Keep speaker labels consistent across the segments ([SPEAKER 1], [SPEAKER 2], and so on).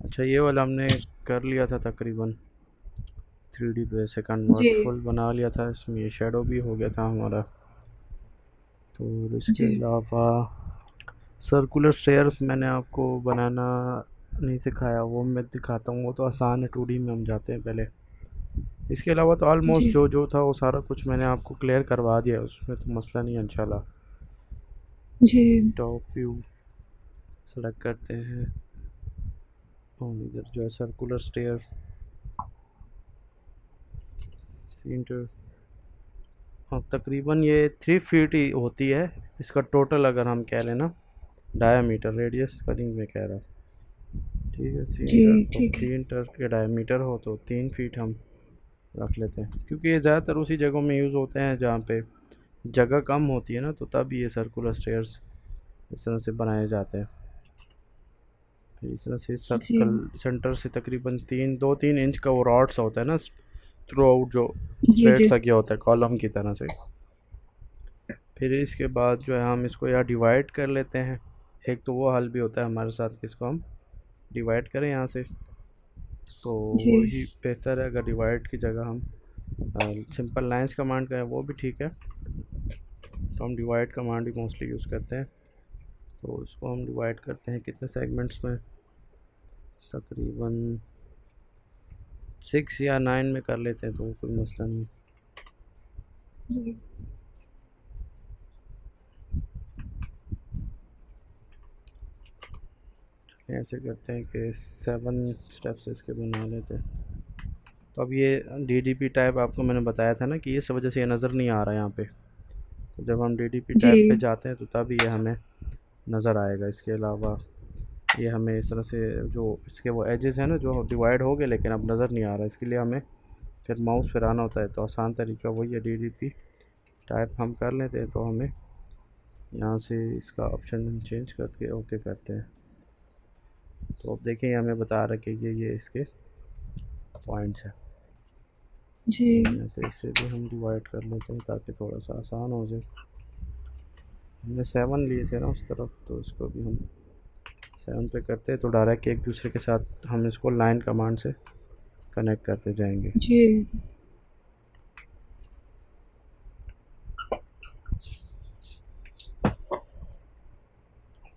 [SPEAKER 1] अच्छा, ये वाला हमने कर लिया था तकरीबन 3D पे से कन्वर्ट,
[SPEAKER 2] जी
[SPEAKER 1] फुल बना लिया था। इसमें ये शेडो भी हो गया था हमारा। तो इसके
[SPEAKER 2] जी
[SPEAKER 1] अलावा सर्कुलर स्टेयर्स मैंने आपको बनाना नहीं सिखाया, वो मैं दिखाता हूँ। वो तो आसान है, 2D में हम जाते हैं पहले। इसके अलावा तो
[SPEAKER 2] जी
[SPEAKER 1] ऑलमोस्ट जो जो था वो सारा कुछ मैंने आपको क्लियर करवा दिया है, उसमें तो मसला नहीं है इंशाल्लाह।
[SPEAKER 2] जी
[SPEAKER 1] टॉप व्यू सेलेक्ट करते हैं और इधर जो है सर्कुलर स्टेयर सीन। हाँ, तकरीबन ये 3 फीट ही होती है इसका टोटल, अगर हम कह लें ना डायामीटर, रेडियस कटिंग में कह रहा हूँ। ठीक है,
[SPEAKER 2] जी
[SPEAKER 1] सीनटर और
[SPEAKER 2] ठीक है।
[SPEAKER 1] 3 मीटर के डायमीटर हो तो 3 फीट हम रख लेते हैं, क्योंकि ये ज़्यादातर उसी जगहों में यूज़ होते हैं जहाँ पे जगह कम होती है ना, तो तब ये सर्कुलर स्टेयर्स इस तरह से बनाए जाते हैं। इस तरह से
[SPEAKER 2] जी
[SPEAKER 1] सर्कल सेंटर से तकरीबन 2-3 इंच का वो रॉड्स होता है ना थ्रू आउट, जो
[SPEAKER 2] जी
[SPEAKER 1] स्ट्रेट
[SPEAKER 2] जी
[SPEAKER 1] सा किया होता है कॉलम की तरह से। फिर इसके बाद जो है हम इसको यहाँ डिवाइड कर लेते हैं। एक तो वो हल भी होता है हमारे साथ कि इसको हम डिवाइड करें यहाँ से, तो
[SPEAKER 2] जी
[SPEAKER 1] वही बेहतर है। अगर डिवाइड की जगह हम सिंपल लाइंस कमांड करें वो भी ठीक है, तो हम डिवाइड कमांड ही मोस्टली यूज़ करते हैं। तो इसको हम डिवाइड करते हैं कितने सेगमेंट्स में, तकरीबन 6 या 9 में कर लेते हैं, तो कोई मसला नहीं।
[SPEAKER 2] जी
[SPEAKER 1] ऐसे करते हैं कि 7 स्टेप्स इसके बना लेते हैं। तो अब ये DDP टाइप आपको मैंने बताया था ना कि इस वजह से ये नज़र नहीं आ रहा है यहाँ पे। तो जब हम DDP
[SPEAKER 2] जी
[SPEAKER 1] टाइप पे जाते हैं तो तब ये हमें नज़र आएगा। इसके अलावा ये हमें इस तरह से जो इसके वो एजेस हैं ना जो डिवाइड हो गए लेकिन अब नज़र नहीं आ रहा, इसके लिए हमें फिर माउस फिराना होता है। तो आसान तरीका वही है, DDP टाइप हम कर लेते हैं। तो हमें यहाँ से इसका ऑप्शन चेंज करके ओके करते हैं। तो अब देखें, ये हमें बता रहा है कि ये इसके पॉइंट्स हैं।
[SPEAKER 2] जी
[SPEAKER 1] यहाँ पे इससे भी हम डिवाइड कर लेते हैं ताकि थोड़ा सा आसान हो जाए। हमने 7 लिए थे ना उस तरफ, तो इसको भी हम 7 पे करते हैं, तो डायरेक्ट एक दूसरे के साथ हम इसको लाइन कमांड से कनेक्ट करते जाएंगे।
[SPEAKER 2] जी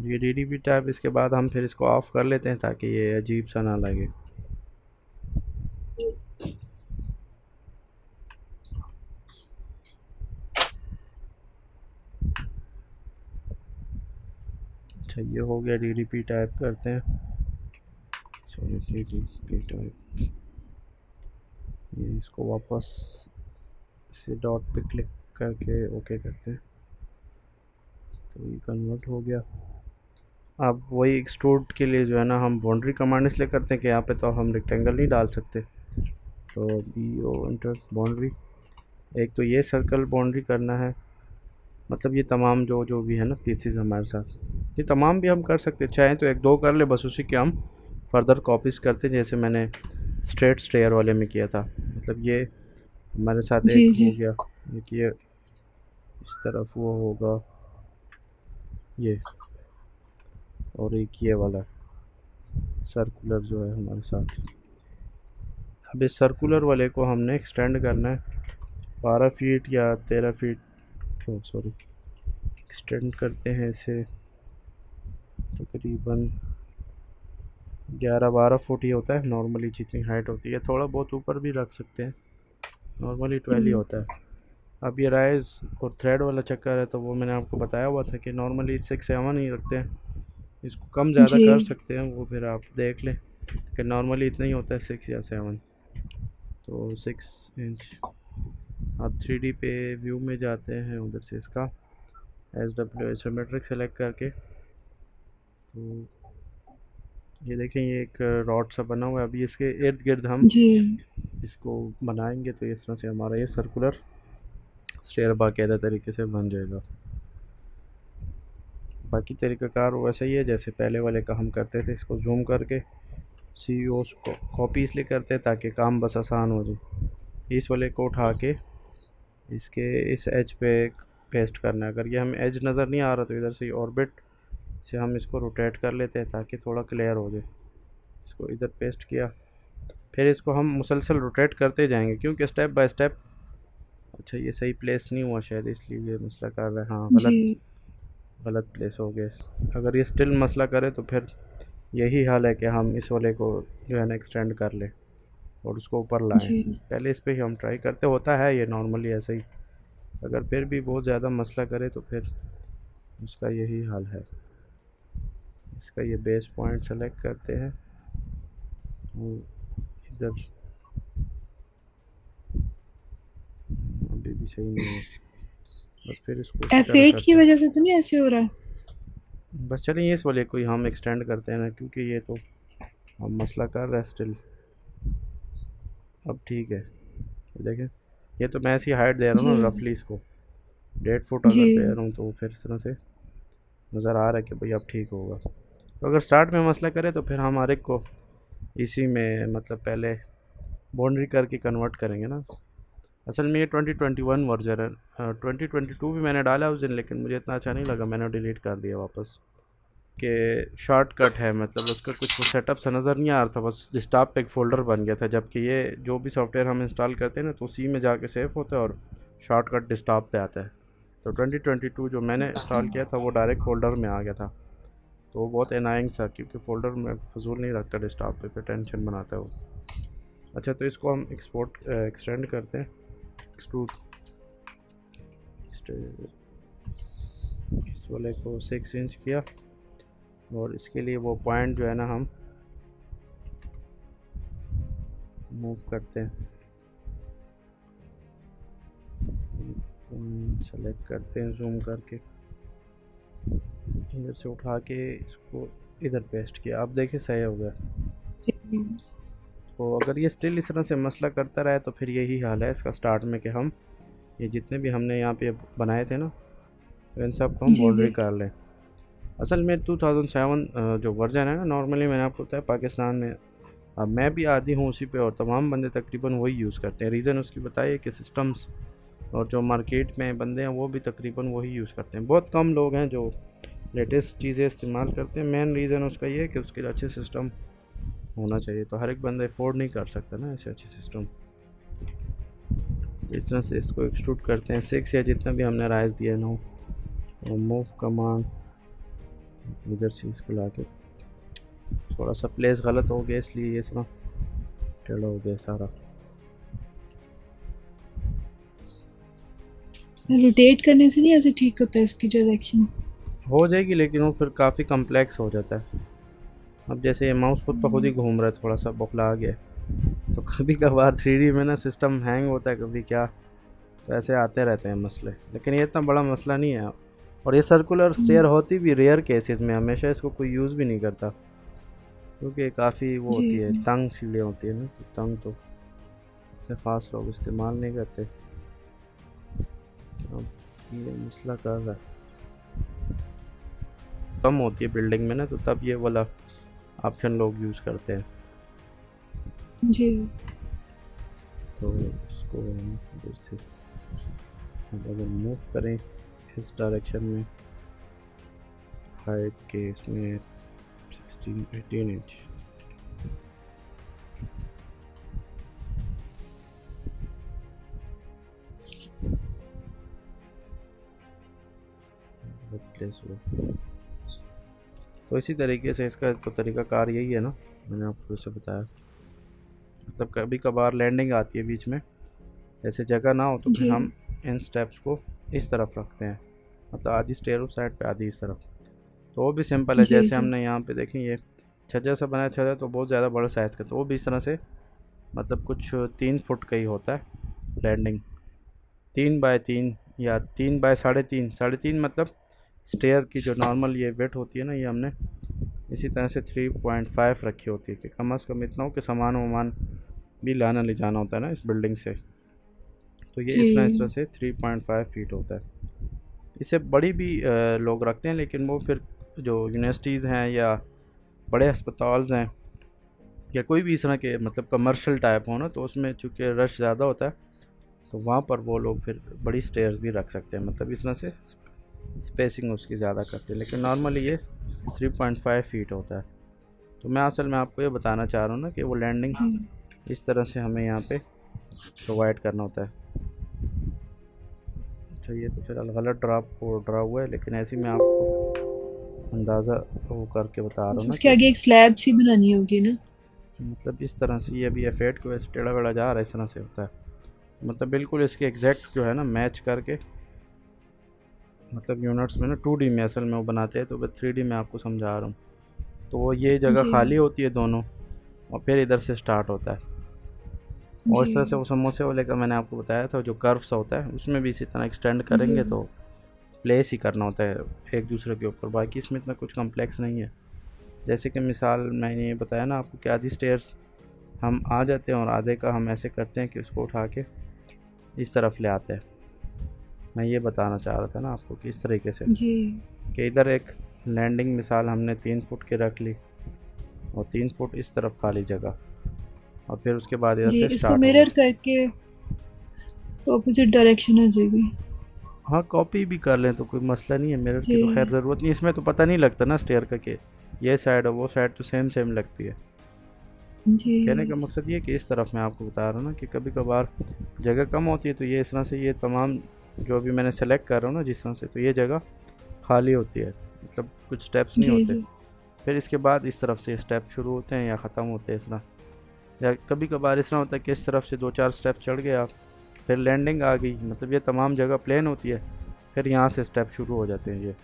[SPEAKER 1] ये DDP टैब इसके बाद हम फिर इसको ऑफ़ कर लेते हैं ताकि ये अजीब सा ना लगे। अच्छा, ये हो गया। DDP टाइप करते हैं, सॉरी DDP टाइप। ये इसको वापस से डॉट पे क्लिक करके ओके करते हैं, तो ये कन्वर्ट हो गया। अब वही एक्सट्रूड के लिए जो है ना हम बाउंड्री कमांड इसलिए करते हैं कि यहाँ पे तो हम रेक्टेंगल नहीं डाल सकते। तो BO इंटर बाउंड्री, एक तो ये सर्कल बाउंड्री करना है, मतलब ये तमाम जो जो भी है ना पीसेस हमारे साथ, ये तमाम भी हम कर सकते हैं। चाहें तो एक दो कर ले, बस उसी के हम फर्दर कॉपीज़ करते हैं, जैसे मैंने स्ट्रेट स्टेयर वाले में किया था। मतलब ये हमारे साथ
[SPEAKER 2] जी
[SPEAKER 1] एक
[SPEAKER 2] जी
[SPEAKER 1] हो गया, एक ये इस तरफ वो होगा ये, और एक ये वाला सर्कुलर जो है हमारे साथ। अब इस सर्कुलर वाले को हमने एक्सटेंड करना है 12 फीट या 13 फीट। ओ सॉरी, एक्सटेंड करते हैं इसे तकरीबन 11-12 फुट ही होता है नॉर्मली जितनी हाइट होती है। थोड़ा बहुत ऊपर भी रख सकते हैं, नॉर्मली 12 ही होता है। अब ये राइज और थ्रेड वाला चक्कर है, तो वो मैंने आपको बताया हुआ था कि नॉर्मली 6-7 ही रखते हैं। इसको कम ज़्यादा
[SPEAKER 2] जी
[SPEAKER 1] कर सकते हैं, वो फिर आप देख लें कि नॉर्मली इतना ही होता है, 6 या 7। तो 6 इंच। आप 3D पे व्यू में जाते हैं, उधर से इसका SW आइसोमेट्रिक सेलेक्ट करके, तो ये देखें ये एक रॉड सा बना हुआ है। अभी इसके इर्द गिर्द हम
[SPEAKER 2] जी
[SPEAKER 1] इसको बनाएंगे, तो इस तरह से हमारा ये सर्कुलर स्टेयर बाकायदा तरीके से बन जाएगा। बाकी तरीक़ाकार वैसा ही है जैसे पहले वाले का हम करते थे। इसको जूम करके CEOs को कॉपी इसलिए करते हैं ताकि काम बस आसान हो जाए। इस वाले को उठा के इसके इस एज पे पेस्ट करना है। अगर ये हमें एज नज़र नहीं आ रहा तो इधर से ऑर्बिट से हम इसको रोटेट कर लेते हैं ताकि थोड़ा क्लियर हो जाए। इसको इधर पेस्ट किया, फिर इसको हम मुसलसल रोटेट करते जाएंगे क्योंकि स्टेप बाय स्टेप। अच्छा ये सही प्लेस नहीं हुआ शायद, इसलिए ये मसला कर रहा है। हाँ गलत
[SPEAKER 2] जी,
[SPEAKER 1] गलत प्लेस हो गया। अगर ये स्टिल मसला करे तो फिर यही हाल है कि हम इस वाले को जो है ना एक्सटेंड कर लें और उसको ऊपर लाएं।
[SPEAKER 2] जी,
[SPEAKER 1] पहले इस पे ही हम ट्राई करते, होता है ये नॉर्मली ऐसा ही। अगर फिर भी बहुत ज़्यादा मसला करे तो फिर उसका यही हाल है। इसका ये बेस पॉइंट सेलेक्ट करते हैं और इधर अभी भी सही नहीं है, बस फिर इसको उसी तरह
[SPEAKER 2] F8 की
[SPEAKER 1] करते हैं।
[SPEAKER 2] वजह से तो नहीं ऐसे हो रहा है?
[SPEAKER 1] बस चलिए इस वाले को ही हम एक्सटेंड करते हैं ना, क्योंकि ये तो हम मसला कर रहे हैं स्टिल। अब ठीक है, ये देखें, ये तो मैं ऐसी हाइट दे रहा हूँ ना
[SPEAKER 2] जी,
[SPEAKER 1] रफली, इसको 1.5 फुट अगर दे
[SPEAKER 2] जी,
[SPEAKER 1] रहा हूँ तो फिर इस तरह से नज़र आ रहा है कि भाई अब ठीक होगा। तो अगर स्टार्ट में मसला करे तो फिर हम हर एक को इसी में मतलब पहले बाउंड्री करके कन्वर्ट करेंगे ना। असल में ये 2021 वर्जन है, 2022 भी मैंने डाला उस दिन, लेकिन मुझे इतना अच्छा नहीं लगा, मैंने डिलीट कर दिया वापस। कि शॉर्टकट है, मतलब उसका कुछ वो सेटअप सा नज़र नहीं आ रहा था, बस डेस्कटॉप पे एक फ़ोल्डर बन गया था। जबकि ये जो भी सॉफ्टवेयर हम इंस्टॉल करते हैं ना तो उसी में जाके सेव होता है और शॉर्टकट डेस्कटॉप पे आता है। तो 2022 जो मैंने इंस्टॉल किया था वो डायरेक्ट फ़ोल्डर में आ गया था। तो वो बहुत एनाइंग सा, क्योंकि फ़ोल्डर में फजूल नहीं रखता डेस्कटॉप पे, फिर टेंशन बनाता है वो। अच्छा तो इसको हम एक्सटेंड करते हैं, एक्सट्रूड। इस वाले को 6 इंच किया और इसके लिए वो पॉइंट जो है ना हम मूव करते हैं, सेलेक्ट करते हैं जूम करके, इधर से उठा के इसको इधर पेस्ट किया। अब देखिए सही हो गया।
[SPEAKER 2] जी,
[SPEAKER 1] तो अगर ये स्टिल इस तरह से मसला करता रहे तो फिर यही हाल है इसका स्टार्ट में, कि हम ये जितने भी हमने यहाँ पे बनाए थे ना तो इन सब को हम
[SPEAKER 2] जी,
[SPEAKER 1] बाउंड्री
[SPEAKER 2] जी,
[SPEAKER 1] कर लें। असल में 2007 जो वर्जन है ना, नॉर्मली मैंने आपको बताया पाकिस्तान में, अब मैं भी आदी हूँ उसी पे और तमाम बंदे तकरीबन वही यूज़ करते हैं। रीज़न उसकी बताइए कि सिस्टम्स और जो मार्केट में बंदे हैं वो भी तकरीबन वही यूज़ करते हैं। बहुत कम लोग हैं जो लेटेस्ट चीज़ें इस्तेमाल करते हैं। मेन रीज़न उसका ये है कि उसके लिए अच्छे सिस्टम होना चाहिए, तो हर एक बंदा अफोर्ड नहीं कर सकता ना ऐसे अच्छे सिस्टम। इस तरह से इसको एक्सट्रूड करते हैं 6 या जितना भी हमने राइज दिया ना, और मूव कमांड इधर से इसको ला के, थोड़ा सा प्लेस गलत हो गया इसलिए ये इतना टेढ़ा हो गया सारा।
[SPEAKER 2] रोटेट करने से नहीं ऐसे ठीक होता है इसकी डायरेक्शन?
[SPEAKER 1] हो जाएगी लेकिन वो फिर काफ़ी कम्प्लेक्स हो जाता है। अब जैसे ये माउस खुद ब खुद ही घूम रहा है, थोड़ा सा बौखला आ गया है। तो कभी कभार 3D में ना सिस्टम हैंग होता है कभी क्या, तो ऐसे आते रहते हैं मसले, लेकिन ये इतना बड़ा मसला नहीं है। और ये सर्कुलर स्टेयर होती भी रेयर केसेस में, हमेशा इसको कोई यूज़ भी नहीं करता, क्योंकि काफ़ी वो होती है,
[SPEAKER 2] जी,
[SPEAKER 1] तंग सीढ़ियाँ होती है ना, तो तंग तो इतने ख़ास लोग इस्तेमाल नहीं करते। अब ये मसला कर रहा है, कम होती है बिल्डिंग में ना, तो तब ये वाला ऑप्शन लोग यूज़ करते हैं।
[SPEAKER 2] जी,
[SPEAKER 1] तो इसको हम इधर से अब अगर मूव करें इस डायरेक्शन में, हाइट के इसमें 16-18 इंच, प्लेस हुआ। तो इसी तरीके से इसका तो तरीक़ाकार यही है ना, मैंने आपको जैसे बताया। मतलब कभी कभार लैंडिंग आती है बीच में, ऐसे जगह ना हो तो फिर
[SPEAKER 2] जी,
[SPEAKER 1] हम इन स्टेप्स को इस तरफ रखते हैं, मतलब आधी स्टेयर उस साइड पे आधी इस तरफ। तो वो भी सिंपल है,
[SPEAKER 2] जी,
[SPEAKER 1] जैसे
[SPEAKER 2] जी,
[SPEAKER 1] हमने यहाँ पे देखें ये छज्जा सा बनाया, छज्जा तो बहुत ज़्यादा बड़ा साइज़ का, तो वो भी इस तरह से मतलब कुछ 3 फुट का ही होता है लैंडिंग, 3 बाय 3 या 3 बाय 3.5, 3.5 मतलब स्टेयर की जो नॉर्मल ये वेट होती है ना, ये हमने इसी तरह से 3.5 रखी होती है कि कम अज़ कम इतना हो कि सामान वामान भी लाना ले जाना होता है ना इस बिल्डिंग से। तो ये इस तरह
[SPEAKER 2] जी,
[SPEAKER 1] से 3.5 फीट होता है। इससे बड़ी भी लोग रखते हैं, लेकिन वो फिर जो यूनिवर्सिटीज़ हैं या बड़े अस्पताल्स हैं या कोई भी इस तरह के मतलब कमर्शियल टाइप हो ना, तो उसमें चूँकि रश ज़्यादा होता है तो वहाँ पर वो लोग फिर बड़ी स्टेयर्स भी रख सकते हैं, मतलब इस तरह से स्पेसिंग उसकी ज़्यादा करते हैं। लेकिन नॉर्मली ये 3.5 फीट होता है। तो मैं असल में आपको ये बताना चाह रहा हूँ ना कि वो लैंडिंग
[SPEAKER 2] जी
[SPEAKER 1] इस तरह से हमें यहाँ पे प्रोवाइड करना होता है। अच्छा ये तो फिर गलत ड्रा हुआ है, लेकिन ऐसे ही मैं आपको अंदाज़ा वो करके बता रहा
[SPEAKER 2] बस
[SPEAKER 1] हूँ ना
[SPEAKER 2] उसके
[SPEAKER 1] कि
[SPEAKER 2] आगे एक स्लैब सी बनानी होगी ना।
[SPEAKER 1] मतलब इस तरह से ये अभी एफेड की वजह से टेढ़ा बेढ़ा जा रहा है, इस तरह से होता है। मतलब बिल्कुल इसके एग्जैक्ट जो है ना मैच करके, मतलब यूनिट्स में ना 2D में असल में वो बनाते हैं, तो मैं 3D में आपको समझा रहा हूँ। तो वो ये जगह
[SPEAKER 2] जी
[SPEAKER 1] खाली होती है दोनों, और फिर इधर से स्टार्ट होता है। और
[SPEAKER 2] जी
[SPEAKER 1] इस तरह से वो समोसे वाले का मैंने आपको बताया था जो कर्व सा होता है, उसमें भी इसी तरह एक्सटेंड
[SPEAKER 2] जी
[SPEAKER 1] करेंगे तो प्लेस ही करना होता है एक दूसरे के ऊपर। बाकी इसमें इतना कुछ कम्प्लेक्स नहीं है। जैसे कि मिसाल मैंने ये बताया ना आपको कि आधी स्टेयर्स हम आ जाते हैं और आधे का हम ऐसे करते हैं कि उसको उठा के इस तरफ ले आते हैं। मैं ये बताना चाह रहा था ना आपको कि इस तरीके से
[SPEAKER 2] जी
[SPEAKER 1] कि इधर एक लैंडिंग मिसाल हमने 3 फुट की रख ली और 3 फुट इस तरफ खाली जगह, और फिर उसके बाद इधर
[SPEAKER 2] जी,
[SPEAKER 1] से
[SPEAKER 2] इसको
[SPEAKER 1] स्टार्ट होगा।
[SPEAKER 2] मिरर करके तो ऑपोजिट डायरेक्शन हो जाएगी।
[SPEAKER 1] हाँ कॉपी भी कर लें तो कोई मसला नहीं है, मिरर की तो खैर
[SPEAKER 2] जी
[SPEAKER 1] ज़रूरत नहीं, इसमें तो पता नहीं लगता ना स्टेयर का कि ये साइड और वो साइड तो सेम सेम लगती है।
[SPEAKER 2] जी
[SPEAKER 1] कहने का मकसद ये कि इस तरफ मैं आपको बता रहा हूँ ना कि कभी कभार जगह कम होती है, तो ये इस तरह से ये तमाम जो भी मैंने सेलेक्ट कर रहा हूँ ना जिस तरह से, तो ये जगह खाली होती है, मतलब कुछ स्टेप्स नहीं
[SPEAKER 2] जी
[SPEAKER 1] होते।
[SPEAKER 2] जी
[SPEAKER 1] फिर इसके बाद इस तरफ से स्टेप शुरू होते हैं या ख़त्म होते हैं इस तरह। या कभी कभार इस तरह होता है कि इस तरफ से 2-4 स्टेप चढ़ गए आप, फिर लैंडिंग आ गई, मतलब ये तमाम जगह प्लेन होती है, फिर यहाँ से स्टेप शुरू हो जाते हैं ये।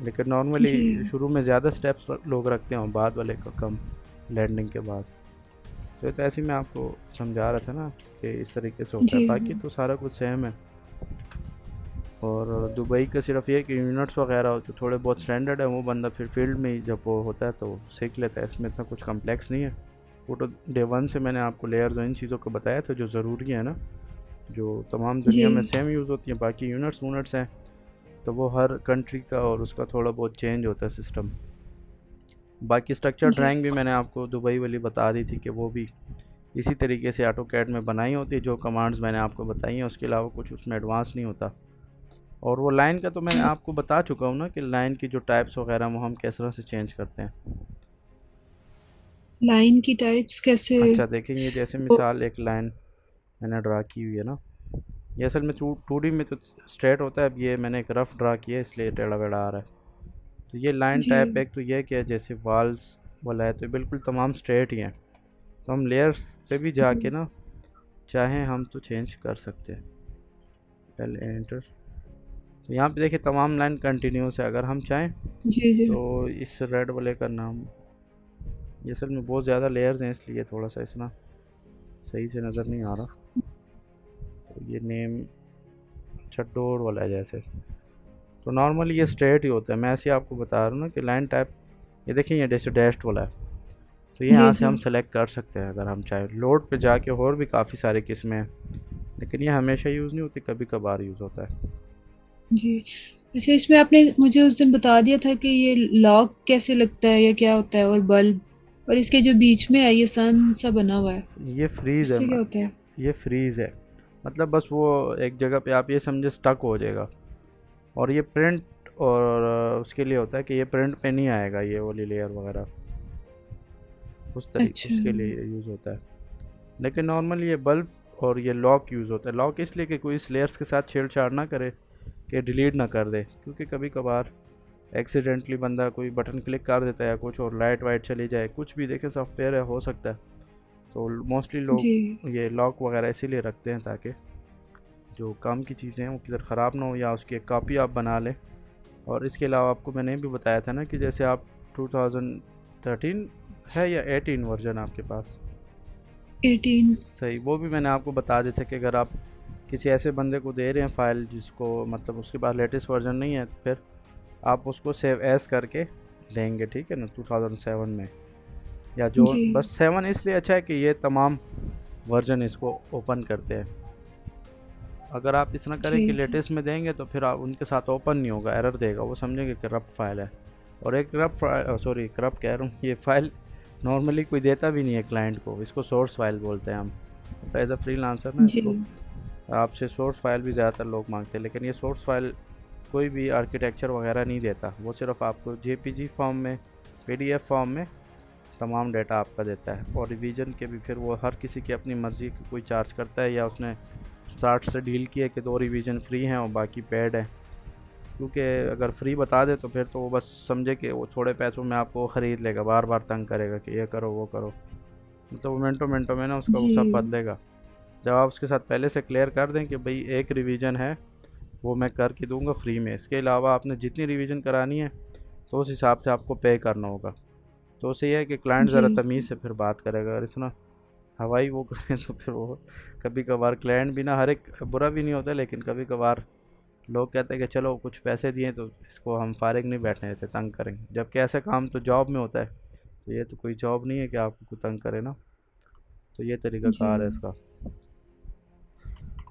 [SPEAKER 1] लेकिन
[SPEAKER 2] जी
[SPEAKER 1] नॉर्मली शुरू में ज़्यादा स्टेप्स लोग रखते हैं और बाद वाले का कम, लैंडिंग के बाद। तो ये तो ऐसे ही मैं आपको समझा रहा था ना कि इस तरीके से होता है,
[SPEAKER 2] जी
[SPEAKER 1] बाकी तो सारा कुछ सेम है। और दुबई का सिर्फ ये कि यूनिट्स वगैरह जो थोड़े बहुत स्टैंडर्ड है वो बंदा फिर फील्ड में ही जब वो होता है तो सीख लेता है, इसमें इतना कुछ कम्प्लेक्स नहीं है। वो तो डे वन से मैंने आपको लेयर्स और इन चीज़ों को बताया था जो ज़रूरी है ना, जो तमाम दुनिया में
[SPEAKER 2] जी
[SPEAKER 1] सेम यूज़ होती हैं। बाकी यूनिट्स वूनिट्स हैं तो वो हर कंट्री का और उसका थोड़ा बहुत चेंज होता है सिस्टम। बाकी स्ट्रक्चर
[SPEAKER 2] जी
[SPEAKER 1] ड्राइंग भी मैंने आपको दुबई वाली बता दी थी कि वो भी इसी तरीके से ऑटो कैड में बनाई होती है, जो कमांड्स मैंने आपको बताई हैं उसके अलावा कुछ उसमें एडवांस नहीं होता। और वो लाइन का तो मैंने आपको बता चुका हूँ ना कि लाइन की जो टाइप्स वगैरह वो हम किस तरह से चेंज करते हैं।
[SPEAKER 2] लाइन की टाइप्स कैसे?
[SPEAKER 1] अच्छा देखेंगे, जैसे
[SPEAKER 2] ओ,
[SPEAKER 1] मिसाल एक लाइन मैंने ड्रा की हुई है ना, ये असल में 2D में तो स्ट्रेट होता है, अब ये मैंने एक रफ ड्रा किया है इसलिए टेढ़ा बेढ़ा आ रहा है। तो ये लाइन
[SPEAKER 2] जी
[SPEAKER 1] टाइप एक तो ये क्या है, जैसे वाल्स वाला है तो ये बिल्कुल तमाम स्ट्रेट ही हैं, तो हम लेयर्स पे भी जाके
[SPEAKER 2] जी
[SPEAKER 1] ना चाहें हम तो चेंज कर सकते हैं। पहले एंटर, तो यहाँ पे देखिए तमाम लाइन कंटिन्यूस है, अगर हम चाहें
[SPEAKER 2] जी जी
[SPEAKER 1] तो इस रेड वाले का नाम, ये असल में बहुत ज़्यादा लेयर्स हैं इसलिए थोड़ा सा इतना सही से नज़र नहीं आ रहा। तो ये नेम अच्छा डोर वाला है जैसे, तो नॉर्मली ये स्ट्रेट ही होता है। मैं ऐसे ही आपको बता रहा हूँ ना कि लाइन टाइप, ये देखिए ये जैसे डैश्ड वाला है, तो ये
[SPEAKER 2] जी
[SPEAKER 1] यहाँ से
[SPEAKER 2] जी
[SPEAKER 1] हम सेलेक्ट कर सकते हैं अगर हम चाहें। लोड पे जाके और भी काफ़ी सारे किस्में हैं, लेकिन ये हमेशा यूज़ नहीं होती, कभी कभार यूज़ होता है।
[SPEAKER 2] जी। अच्छा, इसमें आपने मुझे उस दिन बता दिया था कि ये लॉक कैसे लगता है या क्या होता है, और बल्ब, और इसके जो बीच में है ये सन सा बना हुआ है,
[SPEAKER 1] ये फ्रीज़ है,
[SPEAKER 2] इससे क्या होता है?
[SPEAKER 1] ये फ्रीज़ है, मतलब बस वो एक जगह पे आप ये समझे स्टक हो जाएगा। और ये प्रिंट और उसके लिए होता है कि ये प्रिंट पे नहीं आएगा, ये वाली लेयर वगैरह उस तरीके
[SPEAKER 2] अच्छा
[SPEAKER 1] उसके लिए यूज़ होता है। लेकिन नॉर्मली ये बल्ब और ये लॉक यूज़ होता है। लॉक इसलिए कि कोई इस लेयर्स के साथ छेड़छाड़ ना करे कि डिलीट ना कर दे, क्योंकि कभी कभार एक्सीडेंटली बंदा कोई बटन क्लिक कर देता है या कुछ और लाइट वाइट चली जाए, कुछ भी देखे सॉफ्टवेयर है हो सकता है। तो मोस्टली
[SPEAKER 2] जी
[SPEAKER 1] लोग ये लॉक वगैरह इसीलिए रखते हैं ताकि जो काम की चीज़ें हैं वो किधर ख़राब ना हो, या उसकी एक कॉपी आप बना लें। और इसके अलावा आपको मैंने भी बताया था ना कि जैसे आप 2013 है या 18 वर्जन आपके पास,
[SPEAKER 2] 18।
[SPEAKER 1] सही, वो भी मैंने आपको बता दिया था कि अगर आप किसी ऐसे बंदे को दे रहे हैं फ़ाइल जिसको मतलब उसके पास लेटेस्ट वर्जन नहीं है, तो फिर आप उसको सेव एस करके देंगे, ठीक है ना, 2007 में। या जो
[SPEAKER 2] जी
[SPEAKER 1] बस 7 इसलिए अच्छा है कि ये तमाम वर्जन इसको ओपन करते हैं। अगर आप इस तरह करें कि
[SPEAKER 2] ठीक है।
[SPEAKER 1] लेटेस्ट में देंगे तो फिर आप उनके साथ ओपन नहीं होगा, एरर देगा, वो समझेंगे कि करप्ट फाइल है। और एक करप्ट कह रहा हूँ, ये फ़ाइल नॉर्मली कोई देता भी नहीं है क्लाइंट को, इसको सोर्स फाइल बोलते हैं हम एज अ फ्रीलांसर ना
[SPEAKER 2] जी
[SPEAKER 1] इसको। आपसे सोर्स फाइल भी ज़्यादातर लोग मांगते हैं, लेकिन ये सोर्स फाइल कोई भी आर्किटेक्चर वगैरह नहीं देता, वो सिर्फ आपको जेपीजी फॉर्म में PDF फॉर्म में तमाम डेटा आपका देता है। और रिवीजन के भी फिर वो हर किसी की अपनी मर्ज़ी की कोई चार्ज करता है, या उसने 60 से डील किया कि 2 रिवीजन फ्री हैं और बाकी पेड हैं। क्योंकि अगर फ्री बता दे तो फिर तो वो बस समझे कि वो थोड़े पैसों में आपको ख़रीद लेगा, बार बार तंग करेगा कि ये करो वो करो। मतलब वो मिनटों मिनटों में ना उसका वो
[SPEAKER 2] जी
[SPEAKER 1] सब बदलेगा। जब आप उसके साथ पहले से क्लियर कर दें कि भाई एक रिवीजन है वो मैं कर के दूंगा फ्री में, इसके अलावा आपने जितनी रिवीजन करानी है तो उस हिसाब से आपको पे करना होगा। तो उससे यह है कि क्लाइंट
[SPEAKER 2] जी
[SPEAKER 1] ज़रा तमीज़ से फिर बात करेगा। अगर इतना हवाई वो करें तो फिर वो कभी कभार क्लाइंट भी ना, हर एक बुरा भी नहीं होता, लेकिन कभी कभार लोग कहते हैं कि चलो कुछ पैसे दिए तो इसको हम फारिग नहीं बैठने देते, तंग करेंगे। जबकि ऐसा काम तो जॉब में होता है, तो ये तो कोई जॉब नहीं है कि आपको तंग करे ना। तो ये तरीका
[SPEAKER 2] जी
[SPEAKER 1] कार है इसका।